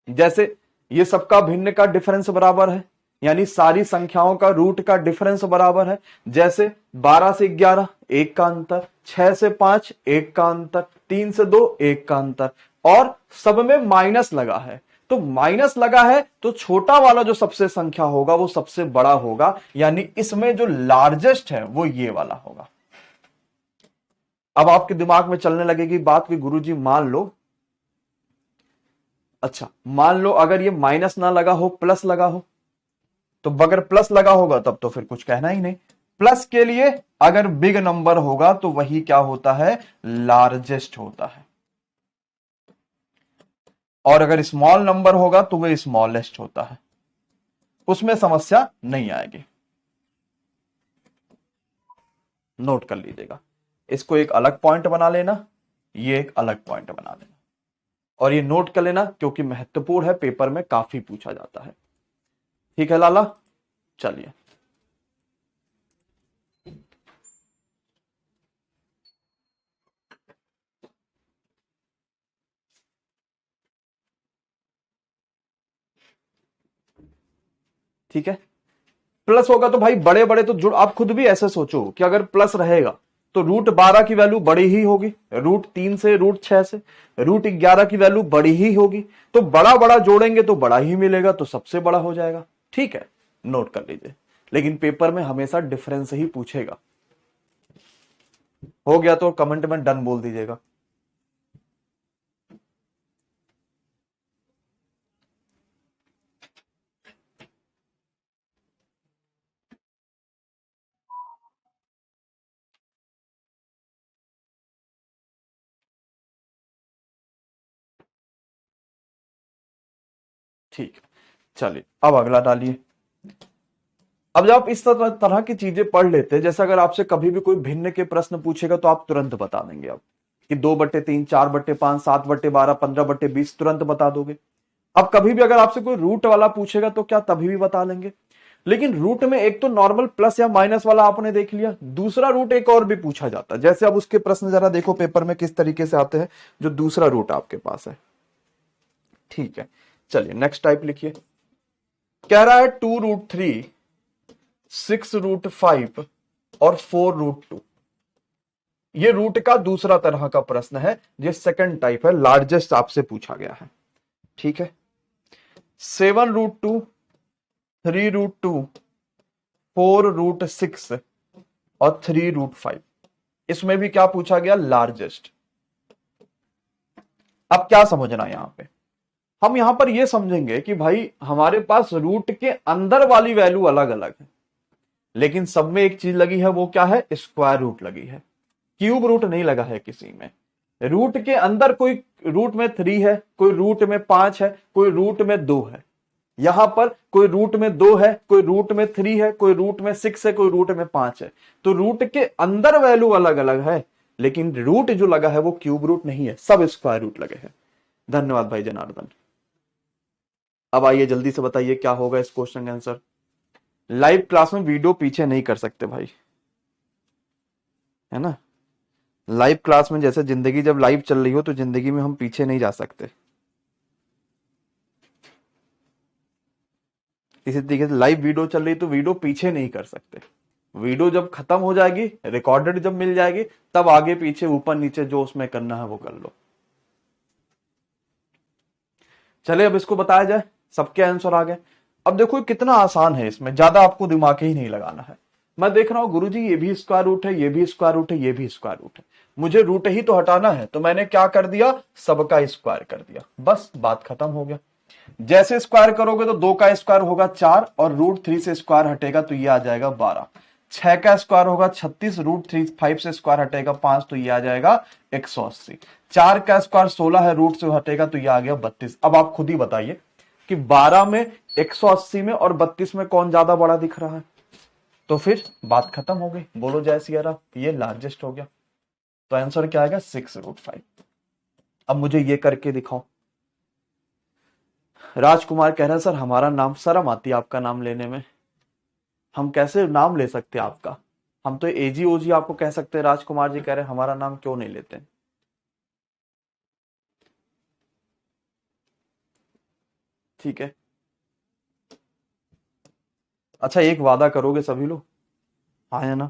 जैसे ये सबका भिन्न का डिफरेंस बराबर है, यानी सारी संख्याओं का रूट का डिफरेंस बराबर है। जैसे 12 से 11 1 का अंतर, 6 से 5 1 का अंतर, 3 से 2 1 का अंतर, और सब में माइनस लगा है। तो माइनस लगा है तो छोटा वाला जो सबसे संख्या होगा वो सबसे बड़ा होगा, यानी इसमें जो लार्जेस्ट है वो ये वाला होगा। अब आपके दिमाग में चलने लगेगी बात कि गुरुजी मान लो, अच्छा मान लो अगर ये माइनस ना लगा हो, प्लस लगा हो, तो अगर प्लस लगा होगा तब तो फिर कुछ कहना ही नहीं। प्लस के लिए अगर बिग नंबर होगा तो वही क्या होता है, लार्जेस्ट होता है, और अगर स्मॉल नंबर होगा तो वह स्मॉलेस्ट होता है, उसमें समस्या नहीं आएगी। नोट कर लीजिएगा, इसको एक अलग पॉइंट बना लेना, ये एक अलग पॉइंट बना लेना, और ये नोट कर लेना क्योंकि महत्वपूर्ण है, पेपर में काफी पूछा जाता है। ठीक है लाला, चलिए। ठीक है, प्लस होगा तो भाई बड़े बड़े तो जुड़, आप खुद भी ऐसे सोचो कि अगर प्लस रहेगा तो रूट 12 की वैल्यू बड़ी ही होगी, रूट 3 से, रूट 6 से, रूट 11 की वैल्यू बड़ी ही होगी, तो बड़ा बड़ा जोड़ेंगे तो बड़ा ही मिलेगा, तो सबसे बड़ा हो जाएगा। ठीक है, नोट कर लीजिए, लेकिन पेपर में हमेशा डिफरेंस ही पूछेगा। हो गया तो कमेंट में डन बोल दीजिएगा। ठीक है, चलिए अब अगला डालिए। अब जब आप इस तरह की चीजें पढ़ लेते हैं, जैसे अगर आपसे कभी भी कोई भिन्न के प्रश्न पूछेगा तो आप तुरंत बता देंगे, आप कि 2/3, 4/5, 7/12, 15/20 तुरंत बता दोगे। अब कभी भी अगर आपसे कोई रूट वाला पूछेगा तो क्या तभी भी बता लेंगे। लेकिन रूट में एक तो नॉर्मल प्लस या माइनस वाला आपने देख लिया, दूसरा रूट एक और भी पूछा जाता है। जैसे अब उसके प्रश्न जरा देखो पेपर में किस तरीके से आते हैं, जो दूसरा रूट आपके पास है। ठीक है, चलिए नेक्स्ट टाइप लिखिए। कह रहा है 2√3, 6√5 और 4√2। ये रूट का दूसरा तरह का प्रश्न है, ये सेकंड टाइप है, लार्जेस्ट आपसे पूछा गया है। ठीक है, 7√2, 3√2, 4√6 और 3√5, इसमें भी क्या पूछा गया, लार्जेस्ट। अब क्या समझना यहां पे, हम यहां पर यह समझेंगे कि भाई हमारे पास रूट के अंदर वाली वैल्यू अलग अलग है, लेकिन सब में एक चीज लगी है, वो क्या है, स्क्वायर रूट लगी है, क्यूब रूट नहीं लगा है किसी में। रूट के अंदर कोई रूट में 3 है, कोई रूट में 5 है, कोई रूट में 2 है, यहां पर कोई रूट में 2 है, कोई रूट में 3 है, कोई रूट में 6 है, कोई रूट में 5 है। तो रूट के अंदर वैल्यू अलग अलग है, लेकिन रूट जो लगा है वो क्यूब रूट नहीं है, सब स्क्वायर रूट लगे हैं। धन्यवाद भाई जनार्दन। अब आइए जल्दी से बताइए क्या होगा इस क्वेश्चन का आंसर। लाइव क्लास में वीडियो पीछे नहीं कर सकते भाई, है ना। लाइव क्लास में जैसे जिंदगी जब लाइव चल रही हो तो जिंदगी में हम पीछे नहीं जा सकते। इसी तरीके से लाइव वीडियो चल रही तो वीडियो पीछे नहीं कर सकते। वीडियो जब खत्म हो जाएगी, रिकॉर्डेड जब मिल जाएगी, तब आगे पीछे ऊपर नीचे जो उसमें करना है वो कर लो। चले अब इसको बताया जाए, सबके आंसर आ गए। अब देखो कितना आसान है, इसमें ज्यादा आपको दिमाग ही नहीं लगाना है। मैं देख रहा हूं गुरुजी ये भी स्क्वायर रूट है, ये भी स्क्वायर रूट है, ये भी स्क्वायर रूट है, मुझे रूट ही तो हटाना है, तो मैंने क्या कर दिया, सबका स्क्वायर कर दिया, बस बात खत्म हो गया। जैसे स्क्वायर करोगे तो 2 का स्क्वायर होगा 4 और रूट 3 से स्क्वायर हटेगा तो ये आ जाएगा 12। 6 का स्क्वायर होगा 36, रूट 3 5 से स्क्वायर हटेगा 5 तो ये आ जाएगा 180। 4 का स्क्वायर 16 है, रूट से हटेगा तो ये आ गया 32। अब आप खुद ही बताइए कि 12 में, 180 में और 32 में कौन ज्यादा बड़ा दिख रहा है। तो फिर बात खत्म हो गई, बोलो जय सिया राम, ये लार्जेस्ट हो गया। तो आंसर क्या आएगा, 6√5। अब मुझे ये करके दिखाओ। राजकुमार कह रहे हैं सर हमारा नाम, शर्म आती है आपका नाम लेने में, हम कैसे नाम ले सकते हैं आपका, हम तो एजी ओजी आपको कह सकते हैं। राजकुमार जी कह रहे हैं हमारा नाम क्यों नहीं लेते। ठीक है, अच्छा एक वादा करोगे सभी लोग, हाँ या ना,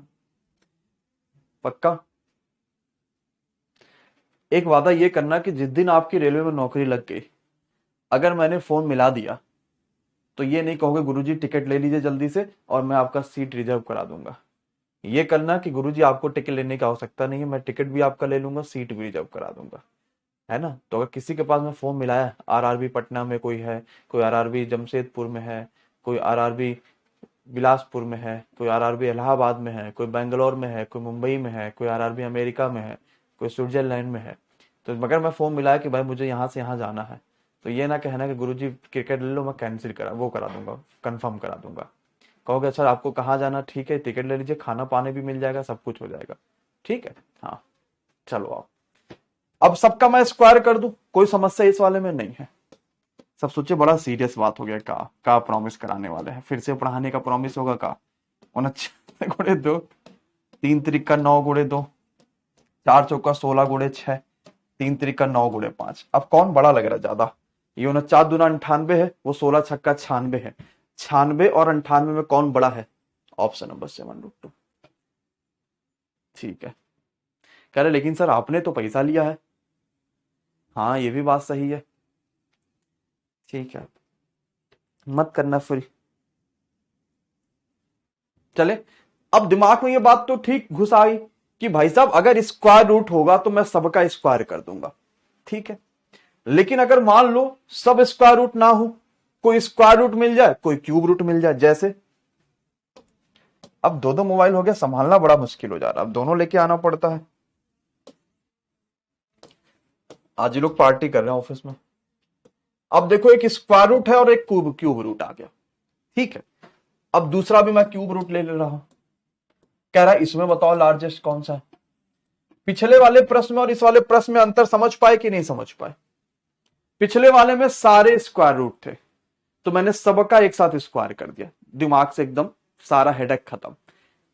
पक्का। एक वादा ये करना कि जिस दिन आपकी रेलवे में नौकरी लग गई, अगर मैंने फोन मिला दिया तो ये नहीं कहोगे गुरुजी टिकट ले लीजिए जल्दी से और मैं आपका सीट रिजर्व करा दूंगा। ये करना कि गुरुजी आपको टिकट लेने की आवश्यकता नहीं है, मैं टिकट भी आपका ले लूंगा, सीट भी रिजर्व करा दूंगा, है ना। तो अगर किसी के पास में फॉर्म मिलाया, आरआरबी पटना में कोई है, कोई आरआरबी जमशेदपुर में है, कोई आरआरबी बिलासपुर में है, कोई आरआरबी इलाहाबाद में है, कोई बेंगलोर में है, कोई मुंबई में है, कोई आरआरबी अमेरिका में है, कोई स्विट्जरलैंड में है, तो मगर मैं फॉर्म मिलाया कि भाई मुझे यहाँ से यहाँ जाना है, तो ये ना कहना कि गुरुजी क्रिकेट ले लो, मैं कैंसिल करा दूंगा, कंफर्म करा दूंगा। कहोगे सर आपको कहाँ जाना, ठीक है टिकट ले लीजिए, खाना पानी भी मिल जाएगा, सब कुछ हो जाएगा, ठीक है। हाँ चलो आओ, अब सबका मैं स्क्वायर कर दूं, कोई समस्या इस वाले में नहीं है। सब सोचे बड़ा सीरियस बात हो गया, का प्रॉमिस कराने वाले हैं, फिर से पढ़ाने का प्रॉमिस होगा का। 49 × 2, 3 × 9 × 2, 4 × 16 × 6, 3 × 9 × 5। अब कौन बड़ा लग रहा है ज्यादा, ये 49 दूना 98 है, वो 16 छक्का 96 है। 96 और 98 में कौन बड़ा है, ऑप्शन नंबर 7√2। ठीक है, कह रहे लेकिन सर आपने तो पैसा लिया है, हाँ ये भी बात सही है, ठीक है मत करना फ्री। चले अब दिमाग में ये बात तो ठीक घुस आई कि भाई साहब अगर स्क्वायर रूट होगा तो मैं सबका स्क्वायर कर दूंगा, ठीक है। लेकिन अगर मान लो सब स्क्वायर रूट ना हो, कोई स्क्वायर रूट मिल जाए, कोई क्यूब रूट मिल जाए, जैसे अब 2 मोबाइल हो गया, संभालना बड़ा मुश्किल हो जा रहा है, अब दोनों लेके आना पड़ता है। आज ये लोग पार्टी कर रहे हैं ऑफिस में। अब देखो एक स्क्वायर रूट है और एक क्यूब रूट आ गया, ठीक है। अब दूसरा भी मैं क्यूब रूट ले रहा हूं, कह रहा है इसमें बताओ लार्जेस्ट कौन सा है। पिछले वाले प्रश्न में और इस वाले प्रश्न में अंतर समझ पाए कि नहीं समझ पाए। पिछले वाले में सारे स्क्वायर रूट थे तो मैंने सबका एक साथ स्क्वायर कर दिया, दिमाग से एकदम सारा हेडेक खत्म।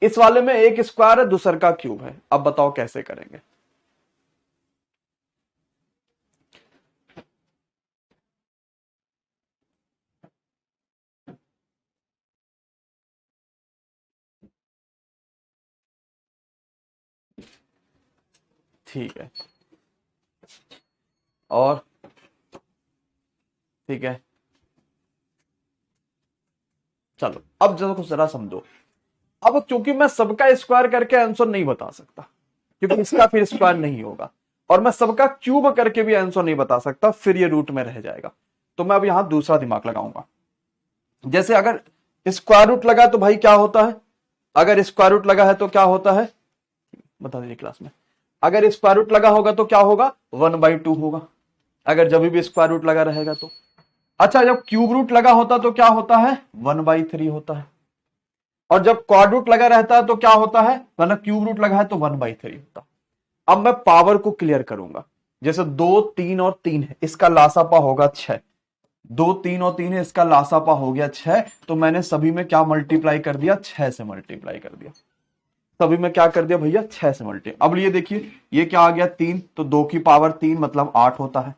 इस वाले में एक स्क्वायर है, दूसर का क्यूब है, अब बताओ कैसे करेंगे। ठीक है, और ठीक है चलो अब जरा समझो। अब क्योंकि मैं सबका स्क्वायर करके आंसर नहीं बता सकता, क्योंकि इसका फिर स्क्वायर नहीं होगा, और मैं सबका क्यूब करके भी आंसर नहीं बता सकता, फिर ये रूट में रह जाएगा। तो मैं अब यहां दूसरा दिमाग लगाऊंगा। जैसे अगर स्क्वायर रूट लगा तो भाई क्या होता है, अगर स्क्वायर रूट लगा है तो क्या होता है, बता दीजिए क्लास में। अगर स्क्वायर रूट लगा होगा तो क्या होगा, 1/2 होगा, अगर जब भी स्क्वायर रूट लगा रहेगा तो। अच्छा, जब क्यूब रूट लगा होता तो क्या होता है, 1/3 होता है, और जब क्वाड रूट लगा रहता है तो क्या होता है, मतलब क्यूब रूट लगा है तो 1/3 होता है। अब मैं पावर को क्लियर करूंगा, जैसे 2, 3 और 3 है, इसका लासापा होगा 6, 2, 3 और 3 है, इसका लासापा हो गया 6, तो मैंने सभी में क्या मल्टीप्लाई कर दिया, 6 से मल्टीप्लाई कर दिया, सभी में क्या कर दिया भैया, 6 से मल्टी। अब ये देखिए ये क्या आ गया 3, तो 2 की पावर 3 मतलब 8 होता है,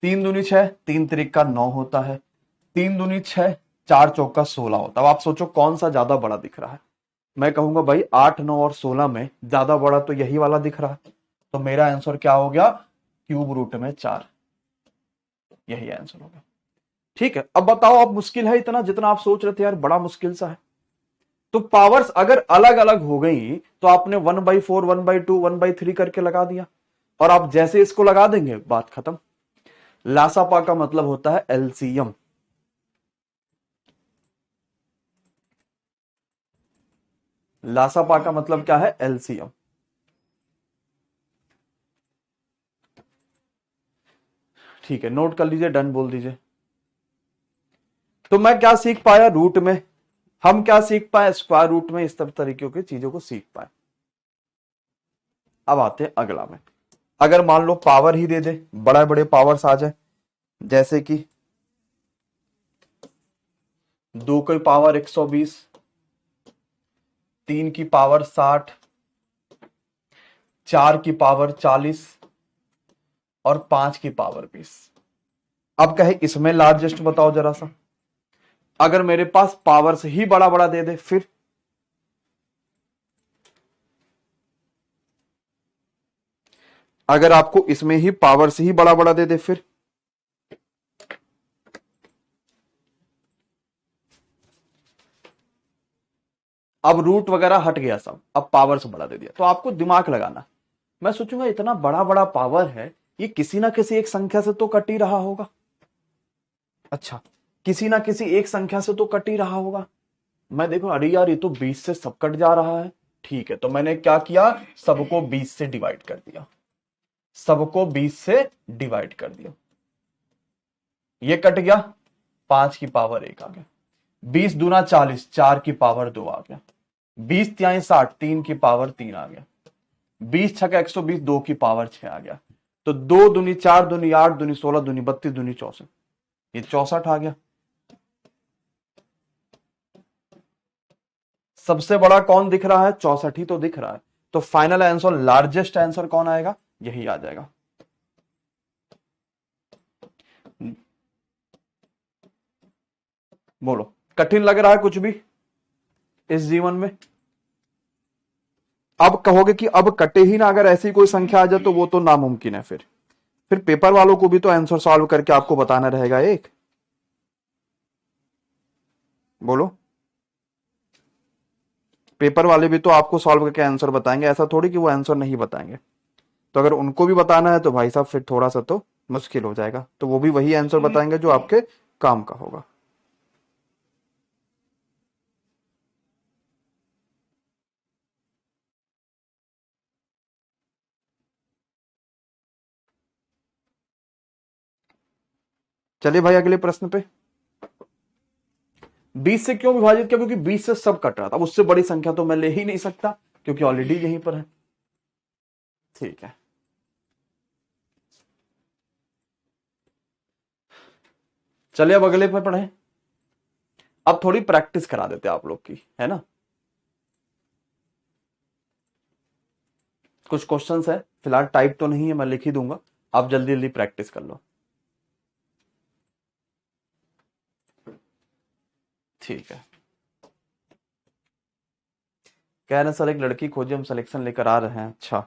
3 दूनी 6, 3 त्रिक 9 होता है, 3 दूनी 6, 4 चौका 16 होता है। अब आप सोचो कौन सा ज्यादा बड़ा दिख रहा है, मैं कहूंगा भाई 8, 9 और 16 में ज्यादा बड़ा तो यही वाला दिख रहा है, तो मेरा आंसर क्या हो गया, क्यूब रूट में 4, यही आंसर होगा। ठीक है, अब बताओ, अब मुश्किल है इतना जितना आप सोच रहे थे यार, बड़ा मुश्किल सा है। तो पावर्स अगर अलग अलग हो गई तो आपने 1/4, 1/2, 1/3 करके लगा दिया, और आप जैसे इसको लगा देंगे बात खत्म। लासापा का मतलब होता है एलसीएम। लासापा का मतलब क्या है, एलसीएम। ठीक है, नोट कर लीजिए, डन बोल दीजिए। तो मैं क्या सीख पाया रूट में, हम क्या सीख पाए स्क्वायर रूट में, इस सब तरीके की चीजों को सीख पाए। अब आते हैं अगला में, अगर मान लो पावर ही दे दे, बड़े बड़े पावर्स आ जाए, जैसे कि 2 की पावर 120, 3 की पावर 60, 4 की पावर 40 और 5 की पावर 20। अब कहे इसमें लार्जेस्ट बताओ जरा सा, अगर मेरे पास पावर से ही बड़ा बड़ा दे दे फिर, अगर आपको इसमें ही पावर से ही बड़ा बड़ा दे दे फिर, अब रूट वगैरह हट गया सब, अब पावर से बड़ा दे दिया, तो आपको दिमाग लगाना। मैं सोचूंगा इतना बड़ा बड़ा पावर है, ये किसी ना किसी एक संख्या से तो कट ही रहा होगा। अच्छा, किसी ना किसी एक संख्या से तो कट ही रहा होगा। मैं देखो, अरे यार ये तो 20 से सब कट जा रहा है। ठीक है, तो मैंने क्या किया, सबको 20 से डिवाइड कर दिया, सबको 20 से डिवाइड कर दिया, ये कट गया, 5 की पावर 1 आ गया, 20 दूना 40, 4 की पावर 2 आ गया, 20 तिहाई 60, 3 की पावर 3 आ गया, 20 छक्का 120, 2 की पावर 6 आ गया, तो 2 दूनी 4 दूनी 8 दूनी 16 दूनी 32 दूनी 64, ये 64 आ गया। सबसे बड़ा कौन दिख रहा है, 64 ही तो दिख रहा है, तो फाइनल आंसर, लार्जेस्ट आंसर कौन आएगा, यही आ जाएगा। बोलो, कठिन लग रहा है कुछ भी इस जीवन में? अब कहोगे कि अब कटे ही ना, अगर ऐसी कोई संख्या आ जाए तो वो तो नामुमकिन है। फिर पेपर वालों को भी तो आंसर सॉल्व करके आपको बताना रहेगा एक। बोलो, पेपर वाले भी तो आपको सॉल्व करके आंसर बताएंगे, ऐसा थोड़ी कि वो आंसर नहीं बताएंगे। तो अगर उनको भी बताना है तो भाई साहब फिर थोड़ा सा तो मुश्किल हो जाएगा, तो वो भी वही आंसर बताएंगे जो आपके काम का होगा। चलिए भाई अगले प्रश्न पे। 20 से क्यों विभाजित किया, क्योंकि 20 से सब कट रहा था, अब उससे बड़ी संख्या तो मैं ले ही नहीं सकता क्योंकि ऑलरेडी यहीं पर है। ठीक है, चलिए अब अगले पे पढ़े। अब थोड़ी प्रैक्टिस करा देते आप लोग की, है ना। कुछ क्वेश्चंस है, फिलहाल टाइप तो नहीं है, मैं लिख ही दूंगा, आप जल्दी जल्दी प्रैक्टिस कर लो। ठीक है, कह रहे सर एक लड़की खोजे, हम सिलेक्शन लेकर आ रहे हैं। अच्छा,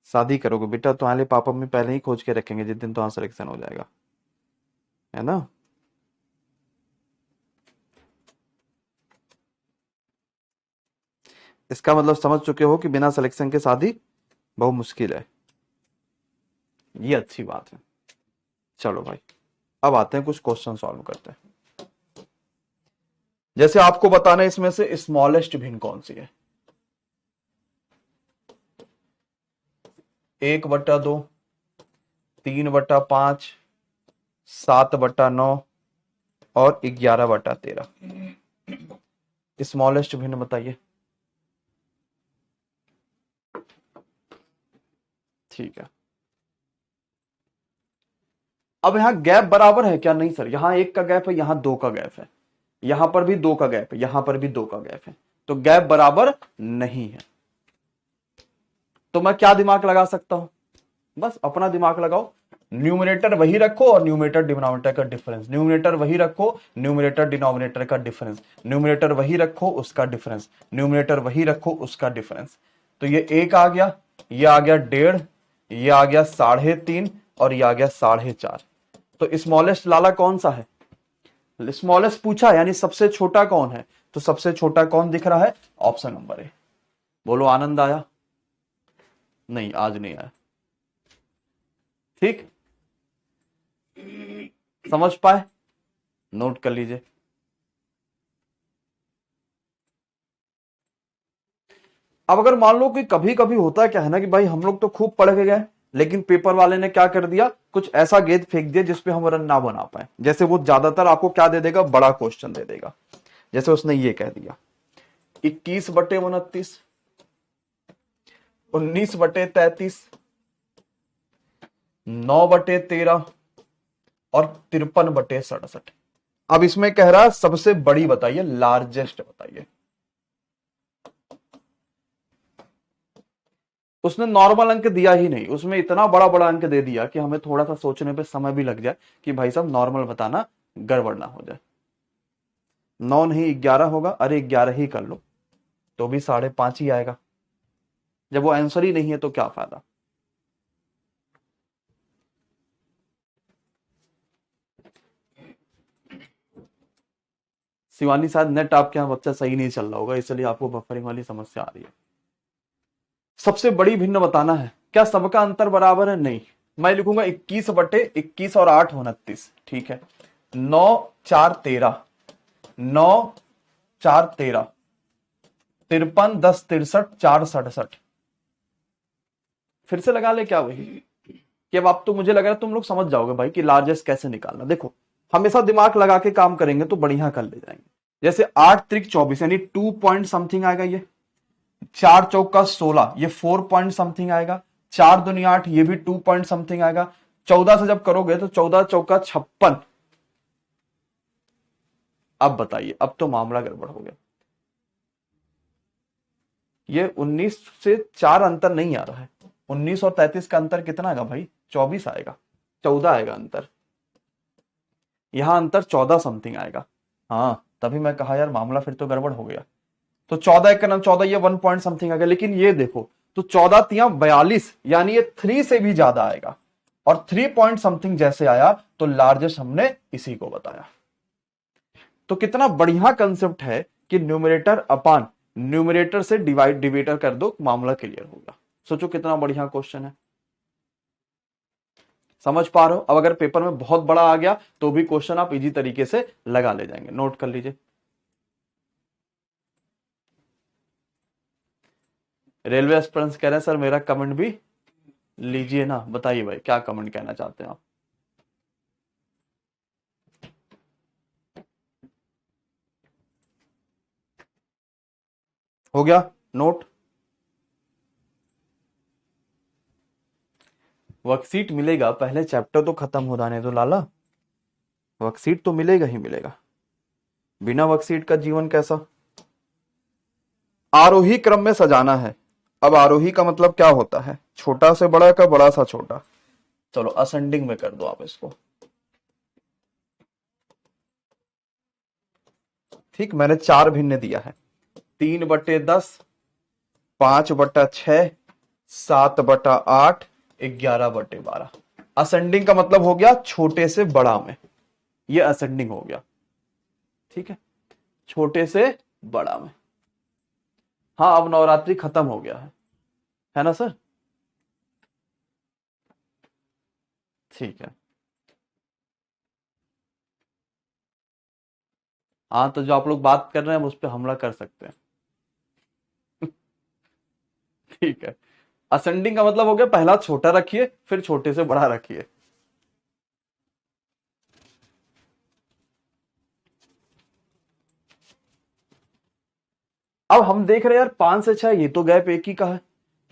शादी करोगे बेटा, तुम्हारे लिए पापा मम्मी पहले ही खोज के रखेंगे जिस दिन तुम्हारा सिलेक्शन हो जाएगा, है ना। इसका मतलब समझ चुके हो कि बिना सिलेक्शन के शादी बहुत मुश्किल है, ये अच्छी बात है। चलो भाई, अब आते हैं कुछ क्वेश्चन सॉल्व करते हैं। जैसे आपको बताना है इसमें से स्मॉलेस्ट भिन्न कौन सी है, 1/2, 3/5, 7/9 और 11/13। स्मॉलेस्ट भिन्न बताइए। ठीक है, अब यहां गैप बराबर है क्या? नहीं सर, यहां 1 का गैप है, यहां 2 का गैप है, यहां पर भी 2 का गैप है, यहां पर भी 2 का गैप है, तो गैप बराबर नहीं है। तो मैं क्या दिमाग लगा सकता हूं? बस अपना दिमाग लगाओ, न्यूमरेटर वही रखो और न्यूमरेटर डिनोमिनेटर का डिफरेंस, न्यूमरेटर वही रखो, न्यूमरेटर डिनोमिनेटर का डिफरेंस, न्यूमरेटर वही रखो उसका डिफरेंस, न्यूमरेटर वही रखो उसका डिफरेंस। तो ये 1 आ गया, ये आ गया 1.5, ये आ गया 3.5 और ये आ गया 4.5। तो स्मॉलेस्ट लाला कौन सा है? स्मॉलेस्ट पूछा, यानी सबसे छोटा कौन है? तो सबसे छोटा कौन दिख रहा है? Option number A. बोलो आनंद आया? नहीं, आज नहीं आया। ठीक, समझ पाए? नोट कर लीजिए। अब अगर मान लो कि कभी कभी होता क्या है ना कि भाई हम लोग तो खूब पढ़ के गए, लेकिन पेपर वाले ने क्या कर दिया, कुछ ऐसा गेंद फेंक दिया जिसपे हम रन ना बना पाए। जैसे वो ज्यादातर आपको क्या दे देगा? बड़ा क्वेश्चन दे देगा। जैसे उसने ये कह दिया 21/29, 19/33, 9/13 और 53/67। अब इसमें कह रहा है सबसे बड़ी बताइए, लार्जेस्ट बताइए। उसने नॉर्मल अंक दिया ही नहीं, उसमें इतना बड़ा बड़ा अंक दे दिया कि हमें थोड़ा सा सोचने पे समय भी लग जाए कि भाई साहब नॉर्मल बताना, गड़बड़ ना हो जाए। 9 नहीं 11 होगा, अरे 11 ही कर लो तो भी 5.5 ही आएगा। जब वो आंसर ही नहीं है तो क्या फायदा? शिवानी, शायद नेट आपके यहाँ बच्चा सही नहीं चल रहा होगा, इसलिए आपको बफरिंग वाली समस्या आ रही है। सबसे बड़ी भिन्न बताना है। क्या सबका अंतर बराबर है? नहीं। मैं लिखूंगा 21/21 और 8/29। ठीक है, 9 4 13, 9 4 13, 53 10 63 4 67। फिर से लगा ले क्या वही कि अब आप तो मुझे लग रहा है तुम लोग समझ जाओगे भाई कि लार्जेस्ट कैसे निकालना। देखो, हमेशा दिमाग लगा के काम करेंगे तो बढ़िया कर ले जाएंगे। जैसे 8 त्रिक 24 यानी 2 पॉइंट समथिंग आएगा, ये 4 चौका 16 ये 4 पॉइंट समथिंग आएगा, 4 दूनी 8 ये भी 2 पॉइंट समथिंग आएगा। 14 से जब करोगे तो 14 चौका 56। अब बताइए, अब तो मामला गड़बड़ हो गया। ये 19 से 4 अंतर नहीं आ रहा है। 19 और 33 का अंतर कितना आएगा भाई? 24 आएगा, 14 आएगा अंतर। यहां अंतर 14 समथिंग आएगा। हाँ, तभी मैं कहा यार मामला फिर तो गड़बड़ हो गया। तो 14 एक का नाम 14, ये 1 पॉइंट समथिंग आ गया। लेकिन ये देखो, तो 14 तिया 42 यानी ये 3 से भी ज्यादा आएगा, और 3 पॉइंट समथिंग जैसे आया तो लार्जेस्ट हमने इसी को बताया। तो कितना बढ़िया कंसेप्ट है कि न्यूमरेटर अपान न्यूमरेटर से डिवाइडर कर दो, मामला क्लियर होगा। सोचो कितना बढ़िया क्वेश्चन है। समझ पा रहे हो? अब अगर पेपर में बहुत बड़ा आ गया तो भी क्वेश्चन आप इजी तरीके से लगा ले जाएंगे। नोट कर लीजिए। रेलवे एस्पिरेंट्स कह रहे हैं सर मेरा कमेंट भी लीजिए ना। बताइए भाई क्या कमेंट कहना चाहते हैं आप? हो गया नोट? वर्कशीट मिलेगा, पहले चैप्टर तो खत्म हो जाने दो लाला। वर्कशीट तो मिलेगा ही मिलेगा, बिना वर्कशीट का जीवन कैसा? आरोही क्रम में सजाना है। अब आरोही का मतलब क्या होता है? छोटा से बड़ा का बड़ा सा छोटा। चलो असेंडिंग में कर दो आप इसको। ठीक, मैंने 4 भिन्न दिया है, 3/10, 5/6, 7/8, 11/12। असेंडिंग का मतलब हो गया छोटे से बड़ा में, ये असेंडिंग हो गया। ठीक है, छोटे से बड़ा में। हाँ, अब नवरात्रि खत्म हो गया है ना सर? ठीक है। हाँ, तो जो आप लोग बात कर रहे हैं उस पर हमला कर सकते हैं। ठीक है, असेंडिंग का मतलब हो गया पहला छोटा रखिए फिर छोटे से बड़ा रखिए। अब हम देख रहे हैं यार 5 से 6 ये तो गैप एक ही का है,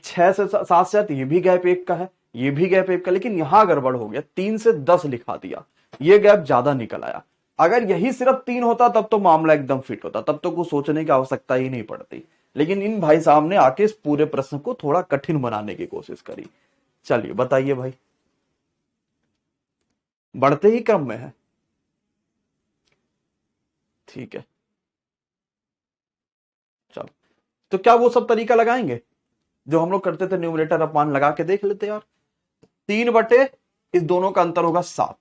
6 से 7 से 7 ये भी गैप एक का है, ये भी गैप एक का, लेकिन यहां गड़बड़ हो गया, 3 से 10 लिखा दिया, ये गैप ज्यादा निकल आया। अगर यही सिर्फ 3 होता तब तो मामला एकदम फिट होता, तब तो कुछ सोचने की आवश्यकता ही नहीं पड़ती। लेकिन इन भाई साहब ने आके इस पूरे प्रश्न को थोड़ा कठिन बनाने की कोशिश करी। चलिए बताइए भाई, बढ़ते ही क्रम में है, ठीक है। चलो, तो क्या वो सब तरीका लगाएंगे जो हम लोग करते थे, न्यूमरेटर अपान लगा के देख लेते यार। 3 बटे इस दोनों का अंतर होगा 7,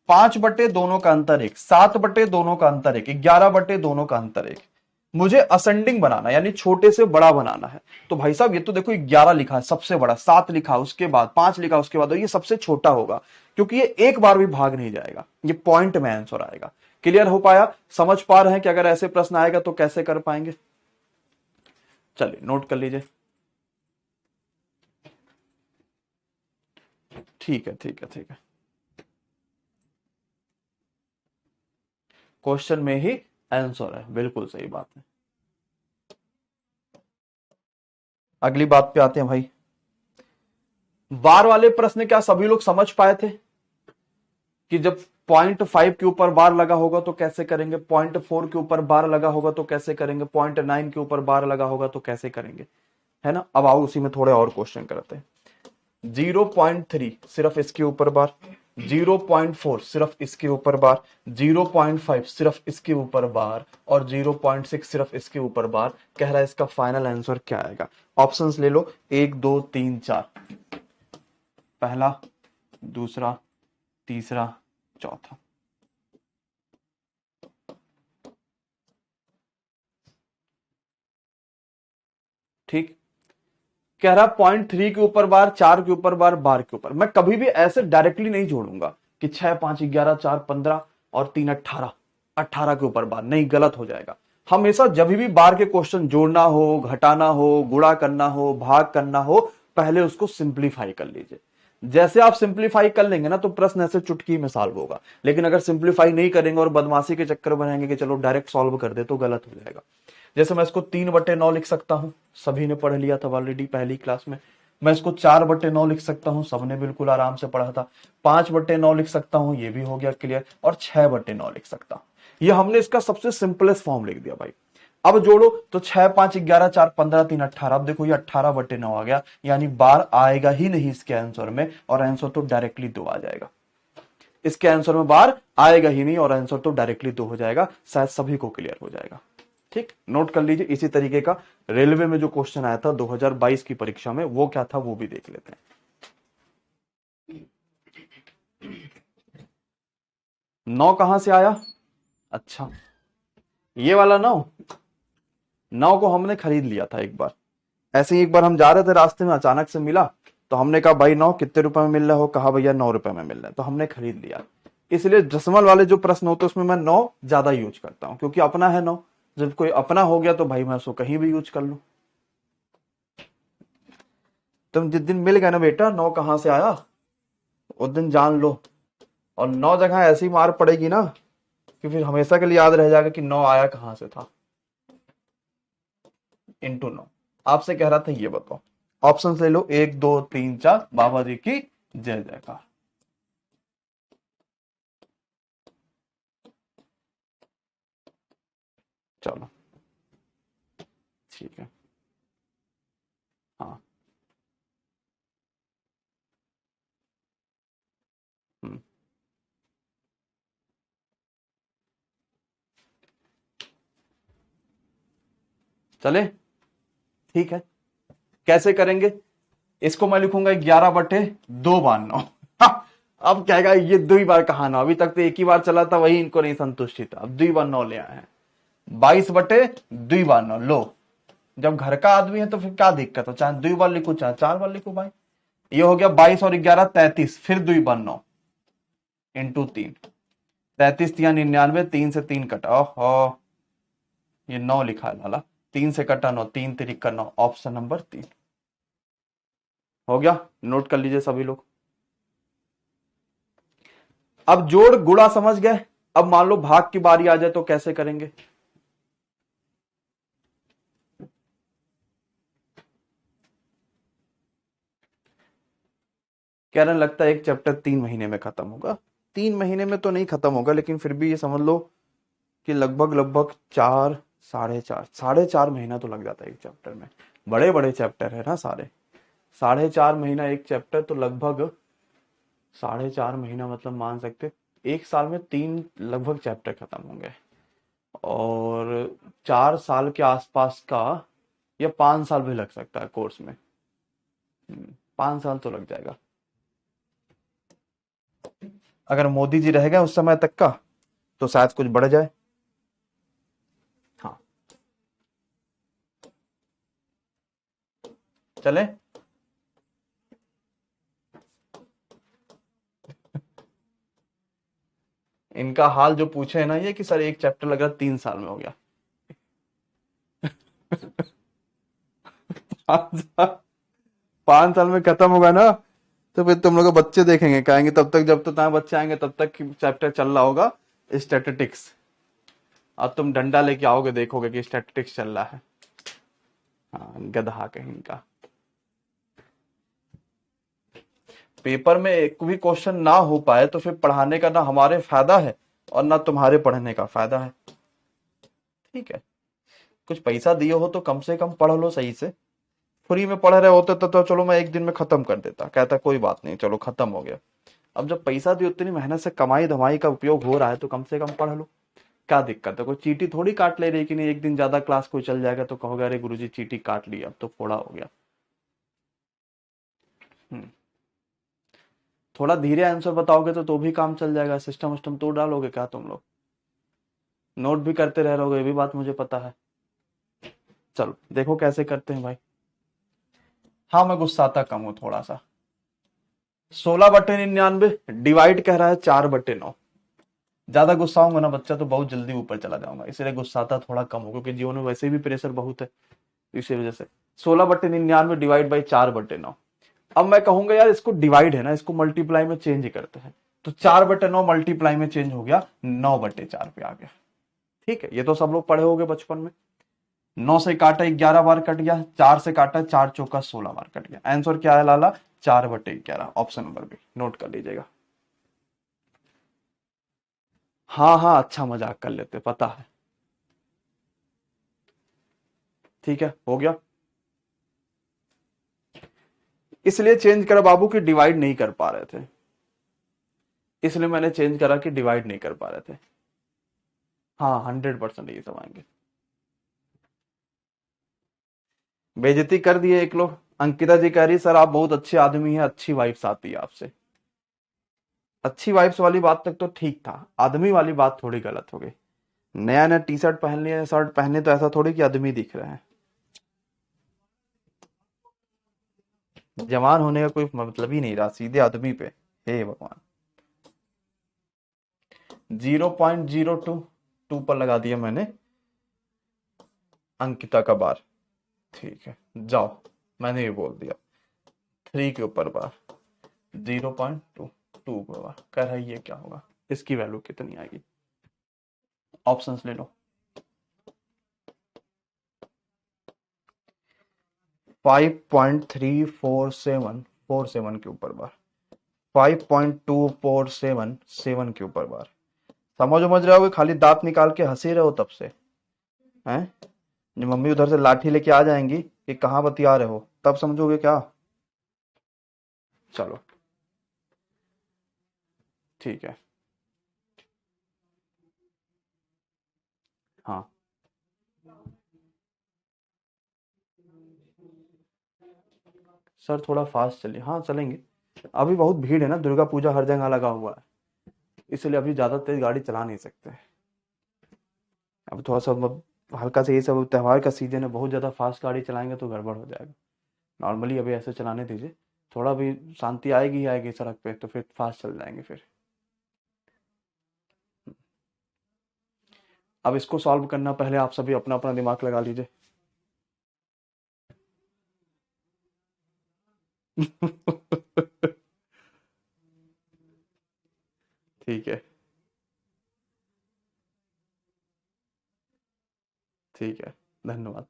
5 बटे दोनों का अंतर 1, 7 बटे दोनों का अंतर 1, 11 बटे दोनों का अंतर 1। मुझे असेंडिंग बनाना यानी छोटे से बड़ा बनाना है। तो भाई साहब ये तो देखो 11 लिखा है सबसे बड़ा, 7 लिखा उसके बाद 5 लिखा उसके बाद, ये सबसे छोटा होगा क्योंकि ये एक बार भी भाग नहीं जाएगा, ये पॉइंट में आंसर आएगा। क्लियर हो पाया? समझ पा रहे हैं कि अगर ऐसे प्रश्न आएगा तो कैसे कर पाएंगे? चलिए नोट कर लीजिए। ठीक है ठीक है ठीक है, क्वेश्चन में ही आंसर है, बिल्कुल सही बात है। अगली बात पे आते हैं भाई। बार वाले प्रश्न क्या सभी लोग समझ पाए थे कि जब 0.5 के ऊपर बार लगा होगा तो कैसे करेंगे, 0.4 के ऊपर बार लगा होगा तो कैसे करेंगे, 0.9 के ऊपर बार लगा होगा तो कैसे करेंगे, है ना? अब आओ उसी में थोड़े और क्वेश्चन करते हैं। 0.3 सिर्फ इसके ऊपर बार, 0.4 सिर्फ इसके ऊपर बार, 0.5 सिर्फ इसके ऊपर बार और 0.6 सिर्फ इसके ऊपर बार। कह रहा है इसका फाइनल आंसर क्या आएगा? ऑप्शंस ले लो, 1 2 3 4, पहला, दूसरा, तीसरा, चौथा। ठीक, कह रहा 0.3 के ऊपर बार, 4 के ऊपर बार, बार के ऊपर। मैं कभी भी ऐसे डायरेक्टली नहीं जोड़ूंगा कि 6 5 11 4 15 और 3 18, 18 के ऊपर बार, नहीं, गलत हो जाएगा। हमेशा जब भी बार के क्वेश्चन जोड़ना हो, घटाना हो, गुणा करना हो, भाग करना हो, पहले उसको सिंप्लीफाई कर लीजिए। जैसे आप सिंप्लीफाई कर लेंगे ना तो प्रश्न ऐसे चुटकी में सॉल्व होगा। लेकिन अगर सिंप्लीफाई नहीं करेंगे और बदमाशी के चक्कर बनाएंगे कि चलो डायरेक्ट सॉल्व कर दे, तो गलत हो जाएगा। जैसे मैं इसको 3/9 लिख सकता हूं, सभी ने पढ़ लिया था ऑलरेडी पहली क्लास में। मैं इसको 4/9 लिख सकता हूं, सबने बिल्कुल आराम से पढ़ा था। 5/9 लिख सकता हूं, ये भी हो गया क्लियर। और 6/9 लिख सकता हूं, ये हमने इसका सबसे सिंपलेस्ट फॉर्म लिख दिया भाई। अब जोड़ो तो 6 5 11 4 15 3 18। अब देखो ये 18/9 आ गया, यानी बार आएगा ही नहीं इसके आंसर में, और आंसर तो डायरेक्टली 2 आ जाएगा। इसके आंसर में बार आएगा ही नहीं और आंसर तो डायरेक्टली 2 हो जाएगा। शायद सभी को क्लियर हो जाएगा। ठीक, नोट कर लीजिए। इसी तरीके का रेलवे में जो क्वेश्चन आया था 2022 की परीक्षा में, वो क्या था वो भी देख लेते हैं। 9 कहां से आया? अच्छा, ये वाला 9 को हमने खरीद लिया था एक बार। ऐसे ही एक बार हम जा रहे थे, रास्ते में अचानक से मिला, तो हमने कहा भाई 9 कितने रुपए में मिल रहा हो? कहा भैया 9 रुपए में मिल रहा है, तो हमने खरीद लिया। इसलिए दशमलव वाले जो प्रश्न होते हैं उसमें मैं 9 ज्यादा यूज करता हूं, क्योंकि अपना है 9। जब कोई अपना हो गया तो भाई मैं उसको कहीं भी यूज कर लूं। तुम जिस दिन मिल गए ना बेटा 9 कहां से आया, उस दिन जान लो। और 9 जगह ऐसी मार पड़ेगी ना कि फिर हमेशा के लिए याद रह जाएगा कि 9 आया कहां से था। इंटू 9। आपसे कह रहा था ये बताओ, ऑप्शन ले लो, 1 2 3 4, बाबा जी की जय जयकार। चलो ठीक है, हाँ। चले, ठीक है। कैसे करेंगे? इसको मैं लिखूंगा 11/2/9। अब कहेगा ये 2 बार कहा ना, अभी तक तो एक ही बार चला था, वही इनको नहीं संतुष्टि था, अब 2 बार 9 ले आए हैं। 22/2/9। लो, जब घर का आदमी है तो फिर क्या दिक्कत है, चाहे 2 बार लिखो चाहे 4 बार लिखो भाई। ये हो गया 22 और 11 33, फिर 2 बार 9 इंटू 3, 33 या 99, 3 से 3 कटा, ओहो ये 9 लिखा है लाला, 3 से कटा 9, 3 3 का 9, ऑप्शन नंबर 3 हो गया। नोट कर लीजिए सभी लोग। अब जोड़ गुणा समझ गए। अब मान लो भाग की बारी आ जाए तो कैसे करेंगे? कह रहे हैं लगता है एक चैप्टर 3 महीने में खत्म होगा। 3 महीने में तो नहीं खत्म होगा, लेकिन फिर भी ये समझ लो कि लगभग लगभग 4 साढ़े 4 महीना तो लग जाता है एक चैप्टर में। बड़े बड़े चैप्टर है ना सारे। 4.5 महीना एक चैप्टर, तो लगभग 4.5 महीना मतलब मान सकते 1 साल में 3 लगभग चैप्टर खत्म होंगे। और 4 साल के आसपास का या 5 साल भी लग सकता है कोर्स में। 5 साल तो लग जाएगा अगर मोदी जी रह गए उस समय तक का, तो शायद कुछ बढ़ जाए। हाँ चले। इनका हाल जो पूछे है ना ये कि सर एक चैप्टर लग रहा 3 साल में हो गया। 5 साल, 5 साल में खत्म होगा ना, तो फिर तुम लोग के बच्चे देखेंगे, कहेंगे तब तक, जब तक तुम्हारे बच्चे आएंगे तब तक चैप्टर चल रहा होगा स्टैटिस्टिक्स। अब तुम डंडा लेके आओगे, देखोगे कि स्टैटिस्टिक्स चल रहा है। हाँ गधा कहीं का। पेपर में एक भी क्वेश्चन ना हो पाए तो फिर पढ़ाने का ना हमारे फायदा है और ना तुम्हारे पढ़ने का फायदा है। ठीक है, कुछ पैसा दिए हो तो कम से कम पढ़ लो सही से। फ्री में पढ़ रहे होते तो चलो मैं एक दिन में खत्म कर देता, कहता कोई बात नहीं चलो खत्म हो गया। अब जब पैसा दिए, उतनी मेहनत से कमाई धमाई का उपयोग हो रहा है, तो कम से कम पढ़ लो। क्या दिक्कत है, कोई चीटी थोड़ी काट ले रही कि नहीं एक दिन ज्यादा क्लास कोई चल जाएगा तो कहोगे अरे गुरुजी चीटी काट ली, अब तो फोड़ा हो गया। हम्म, थोड़ा धीरे आंसर बताओगे तो भी काम चल जाएगा। सिस्टम विस्टम तो डालोगे क्या तुम लोग, नोट भी करते रह रहोगे, ये भी बात मुझे पता है। चलो देखो कैसे करते हैं भाई। हाँ मैं गुस्साता कम हूं थोड़ा सा। 16/99 डिवाइड कह रहा है 4/9। ज्यादा गुस्सा होगा ना बच्चा तो बहुत जल्दी ऊपर चला जाऊंगा, इसलिए गुस्साता थोड़ा कम हो, क्योंकि जीवन में वैसे भी प्रेशर बहुत है, इसी वजह से। 16/99 डिवाइड बाई 4/9। अब मैं कहूंगा यार इसको डिवाइड है ना, इसको मल्टीप्लाई में चेंज करते हैं, तो 4/9 मल्टीप्लाई में चेंज हो गया 9/4 पे आ गया। ठीक है, ये तो सब लोग पढ़े होंगे बचपन में। 9 से काटा 11 बार कट गया, 4 से काटा 4 चौका 16 बार कट गया। आंसर क्या है लाला, 4/11। ऑप्शन नंबर बी नोट कर लीजिएगा। हाँ हाँ अच्छा मजाक कर लेते, पता है। ठीक है हो गया। इसलिए चेंज करा बाबू कि डिवाइड नहीं कर पा रहे थे, इसलिए मैंने चेंज करा कि डिवाइड नहीं कर पा रहे थे। हाँ 100% ये सब आएंगे। बेइज्जती कर दिए एक लोग। अंकिता जी कह रही सर आप बहुत अच्छे आदमी हैं, अच्छी वाइफ्स आती है आपसे। अच्छी वाइफ्स वाली बात तक तो ठीक था, आदमी वाली बात थोड़ी गलत हो गई। नया नया टी शर्ट पहन लिया, शर्ट पहने तो ऐसा थोड़ी कि आदमी दिख रहे हैं। जवान होने का कोई मतलब ही नहीं रहा, सीधे आदमी पे। हे भगवान। 0.02 पर लगा दिया मैंने अंकिता का बार। ठीक है जाओ, मैंने ये बोल दिया 3 के ऊपर बार 0.2 पर बार। कह रहा है ये क्या होगा, इसकी वैल्यू कितनी आएगी। ऑप्शंस ले लो। 5.3447 के ऊपर बार, 5.2477 के ऊपर बार। समझ रहे हो, खाली दांत निकाल के हंसी रहो तब से हैं। जब मम्मी उधर से लाठी लेके आ जाएंगी कि कहाँ बतिया रहे हो, तब समझोगे क्या। चलो ठीक है। हाँ सर थोड़ा फास्ट चलिए। हाँ चलेंगे, अभी बहुत भीड़ है ना, दुर्गा पूजा हर जगह लगा हुआ है, इसलिए अभी ज्यादा तेज गाड़ी चला नहीं सकते। अब थोड़ा सा हल्का से, ये सब त्योहार का सीजन है, बहुत ज्यादा फास्ट गाड़ी चलाएंगे तो गड़बड़ हो जाएगा। नॉर्मली अभी ऐसे चलाने दीजिए, थोड़ा भी शांति आएगी ही आएगी सड़क पे तो फिर फास्ट चल जाएंगे फिर। अब इसको सॉल्व करना, पहले आप सभी अपना अपना दिमाग लगा लीजिए। ठीक है ठीक है, धन्यवाद।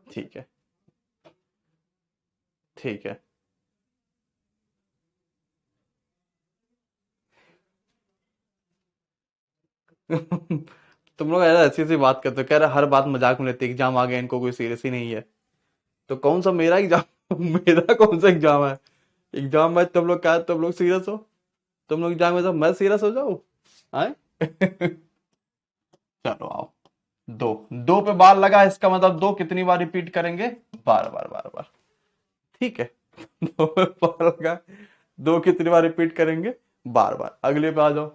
ठीक है, ठीक है। तुम लोग ऐसा ऐसी ऐसी बात करते हो, कह रहे हर बात मजाक में लेते, एग्जाम आ गया, इनको कोई सीरियस ही नहीं है। तो कौन सा मेरा एग्जाम मेरा कौन सा एग्जाम है? एग्जाम में तुम लोग क्या, तुम लोग सीरियस हो? तुम लोग एग्जाम में तो मैं सीरियस हो जाऊं? आए? चलो आओ। दो, दो पे बार लगा, इसका मतलब दो कितनी बार रिपीट करेंगे? बार बार, बार बार। ठीक है। दो पे बार लगा, दो कितनी बार रिपीट करेंगे? बार बार। अगले पे आ जाओ।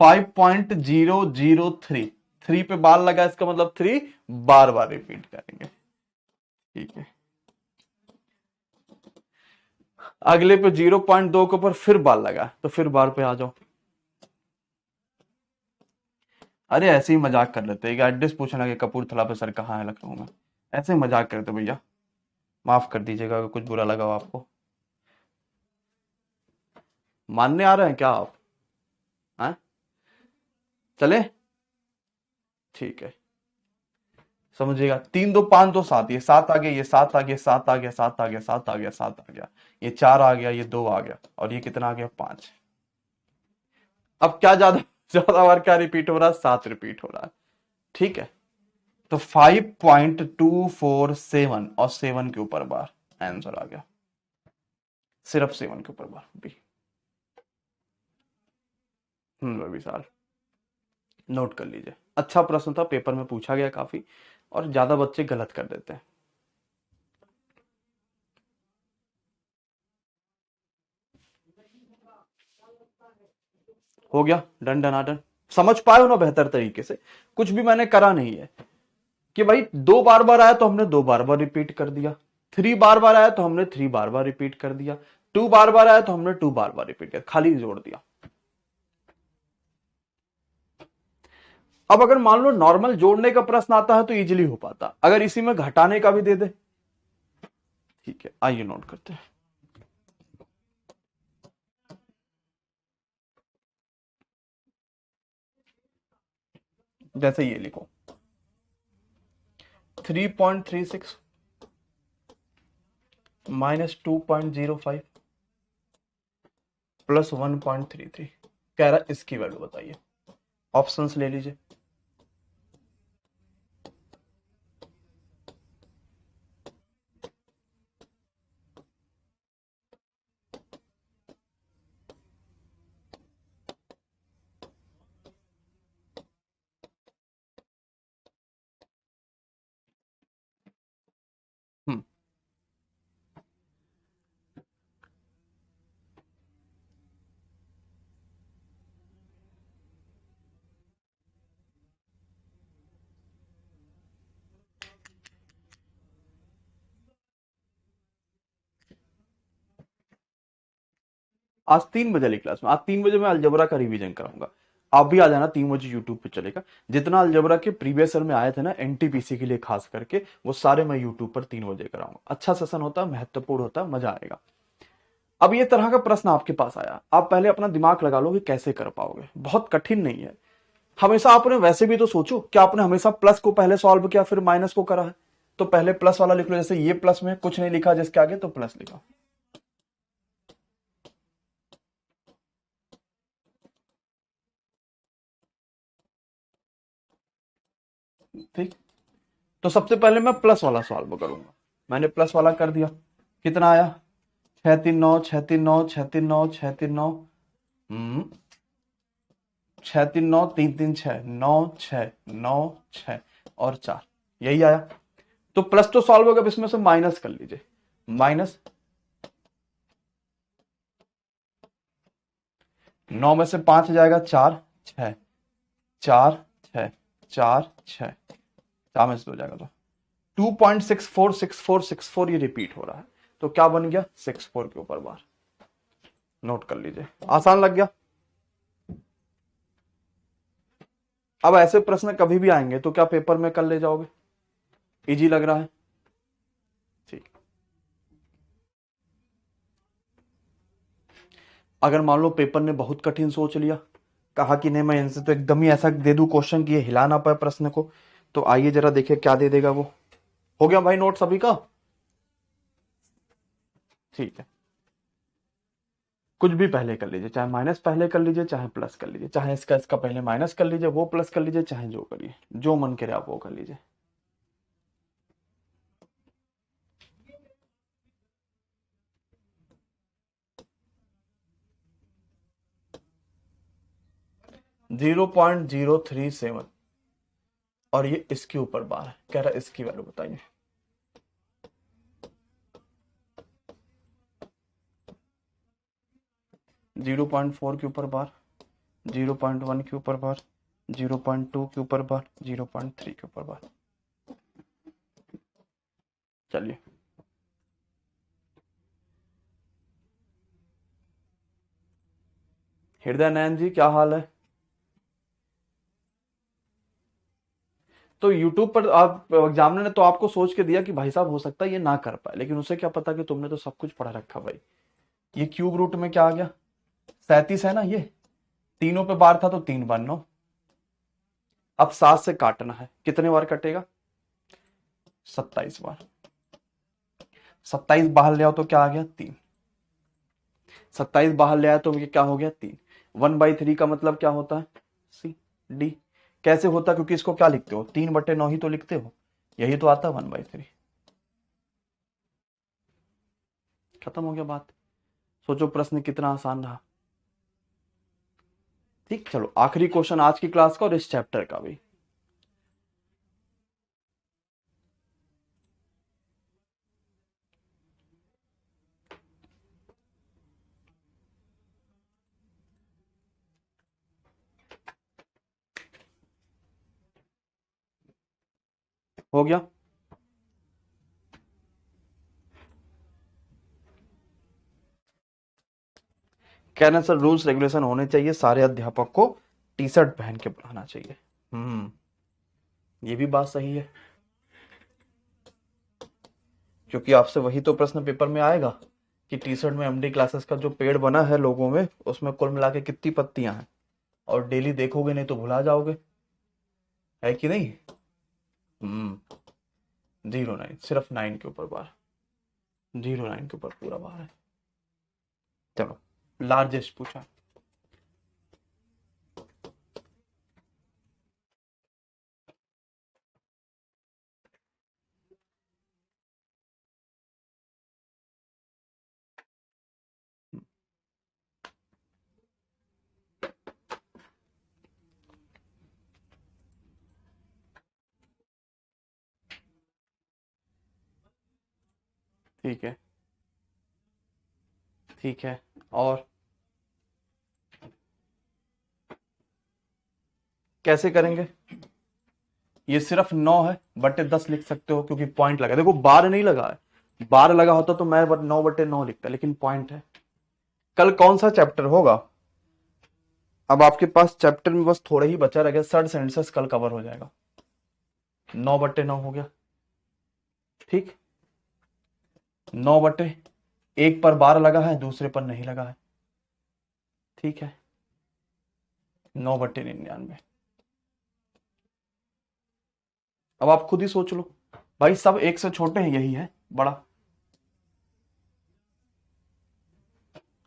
5.003, थ्री पे बार लगा, इसका मतलब थ्री बार बार रिपीट करेंगे। ठीक है। अगले पे 0.2 के ऊपर फिर बार लगा, तो फिर बार पे आ जाओ। अरे ऐसे ही मजाक कर लेते हैं, एड्रेस पूछना कि कपूरथला पे सर कहाँ है लखनऊ में, ऐसे ही मजाक करते भैया, माफ कर दीजिएगा अगर कुछ बुरा लगा हो आपको। मानने आ रहे हैं क्या आप? हाँ, चले? ठीक है, समझिएगा। 3 2 5 2 7, ये 7 आ गया, ये 7 आ गया, 7 आ गया, 7 आ गया, 7 आ गया, 7 आ गया, ये 4 आ गया, ये 2 आ गया, और ये कितना आ गया? 5। अब क्या ज्यादा ज्यादा बार क्या रिपीट हो रहा है? 7 रिपीट हो रहा है। ठीक है, तो 5.247 और 7 के ऊपर बार आंसर आ गया, सिर्फ 7 के ऊपर बार बी। विशाल, नोट कर लीजिए। अच्छा प्रश्न था, पेपर में पूछा गया काफी, और ज्यादा बच्चे गलत कर देते हैं। हो गया, डन डनाडन। समझ पाए हो ना बेहतर तरीके से? कुछ भी मैंने करा नहीं है कि भाई 2 बार बार आया तो हमने 2 बार बार रिपीट कर दिया, 3 बार बार आया तो हमने 3 बार बार रिपीट कर दिया, 2 बार बार आया तो हमने 2 बार बार रिपीट कर, खाली जोड़ दिया। अब अगर मान लो नॉर्मल जोड़ने का प्रश्न आता है तो इजीली हो पाता, अगर इसी में घटाने का भी दे दे। ठीक है, आइए नोट करते हैं। जैसे ये लिखो, 3.36 माइनस 2.05 प्लस 1.33, कह रहा इसकी वैल्यू बताइए। ऑप्शंस ले लीजिए। हम्म आज 3 बजे वाली क्लास में, आज 3 बजे मैं अलजबरा का रिवीजन कराऊंगा। आप भी आ जाना, 3 बजे यूट्यूब पे चलेगा। जितना अलजबरा के प्रीवियस ईयर में आए थे ना एनटीपीसी के लिए खास करके, वो सारे मैं यूट्यूब पर 3 बजे कराऊंगा। अच्छा सेशन होता है, महत्वपूर्ण होता है, मजा आएगा। अब ये तरह का प्रश्न आपके पास आया, आप पहले अपना दिमाग लगा लो कि कैसे कर पाओगे, बहुत कठिन नहीं है। हमेशा आपने वैसे भी तो सोचो कि आपने हमेशा प्लस को पहले सॉल्व किया फिर माइनस को करा है, तो पहले प्लस वाला लिख लो। जैसे ये प्लस में कुछ नहीं लिखा जिसके आगे, तो प्लस लिखा। ठीक, तो सबसे पहले मैं प्लस वाला सॉल्व करूंगा। मैंने प्लस वाला कर दिया, कितना आया? 6 3 9, 6 3 9, 6 3 9, 6 3 9, 6 3 9, 3 3 6, 9 6 9 6 और 4, यही आया। तो प्लस तो सॉल्व होगा, इसमें से माइनस कर लीजिए। माइनस 9 में से 5 जाएगा, 4 6, 4 6, 4 6, 4 में से 2 जाएगा, तो 2.646464 ये रिपीट हो रहा है। तो क्या बन गया? 64 के ऊपर बार। नोट कर लीजिए, आसान लग गया। अब ऐसे प्रश्न कभी भी आएंगे तो क्या पेपर में कर ले जाओगे? इजी लग रहा है? ठीक। अगर मान लो पेपर ने बहुत कठिन सोच लिया, कहा कि नहीं मैं इनसे तो एकदम ही ऐसा दे दूं क्वेश्चन कि ये हिला ना पाए प्रश्न को, तो आइए जरा देखिए क्या दे देगा वो। हो गया भाई नोट सभी का? ठीक है, कुछ भी पहले कर लीजिए, चाहे माइनस पहले कर लीजिए, चाहे प्लस कर लीजिए, चाहे इसका पहले माइनस कर लीजिए, वो प्लस कर लीजिए, चाहे जो करिए, जो मन करे आप वो कर लीजिए। जीरो 0.037 और ये इसके ऊपर बार है, कह रहा है इसकी वैल्यू बताइए। जीरो 0.4 के ऊपर बार, 0.1 के ऊपर बार, 0.2 के ऊपर बार, 0.3 के ऊपर बार। चलिए हृदय नयन जी क्या हाल है? तो YouTube पर आप एग्जामिनर ने तो आपको सोच के दिया कि भाई साहब हो सकता है ये ना कर पाए, लेकिन उसे क्या पता कि तुमने तो सब कुछ पढ़ा रखा भाई। ये क्यूब रूट में क्या आ गया? 37 है ना, ये तीनों पे बार था तो 3 बार 9। अब 7 से काटना है, कितने बार कटेगा? 27 बार। 27 बाहर ले आओ तो क्या आ गया? 3। 27 बाहर ले आया तो ये क्या हो गया? 3। 1/3 का मतलब क्या होता है? C D. कैसे होता है? क्योंकि इसको क्या लिखते हो? 3/9 ही तो लिखते हो, यही तो आता है 1/3। खत्म हो गया बात। सोचो प्रश्न कितना आसान रहा। ठीक, चलो आखिरी क्वेश्चन आज की क्लास का और इस चैप्टर का भी। हो गया? कहना सर रूल्स रेगुलेशन होने चाहिए, सारे अध्यापक को टी शर्ट पहन के पढ़ाना चाहिए। ये भी बात सही है, क्योंकि आपसे वही तो प्रश्न पेपर में आएगा कि टी शर्ट में एमडी क्लासेस का जो पेड़ बना है लोगों में, उसमें कुल मिला के कितनी पत्तियां हैं, और डेली देखोगे नहीं तो भुला जाओगे, है कि नहीं? 09, सिर्फ 9 के ऊपर बार, 09 के ऊपर पूरा बार है। चलो लार्जेस्ट पूछा। ठीक है, ठीक है, और कैसे करेंगे? ये सिर्फ 9 है, 10 लिख सकते हो क्योंकि पॉइंट लगा, देखो बार नहीं लगा है, बार लगा होता तो मैं 9/9 लिखता, लेकिन पॉइंट है। कल कौन सा चैप्टर होगा? अब आपके पास चैप्टर में बस थोड़ा ही बचा रह गया, 60 सेंटेंसेस कल कवर हो जाएगा, 9/9 हो गया। ठीक, 9/1 पर बार लगा है, दूसरे पर नहीं लगा है। ठीक है, 9/99। अब आप खुद ही सोच लो भाई, सब एक से छोटे हैं, यही है बड़ा।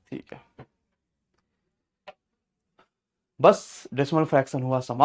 ठीक है, बस डेसिमल फ्रैक्शन हुआ समाप्त।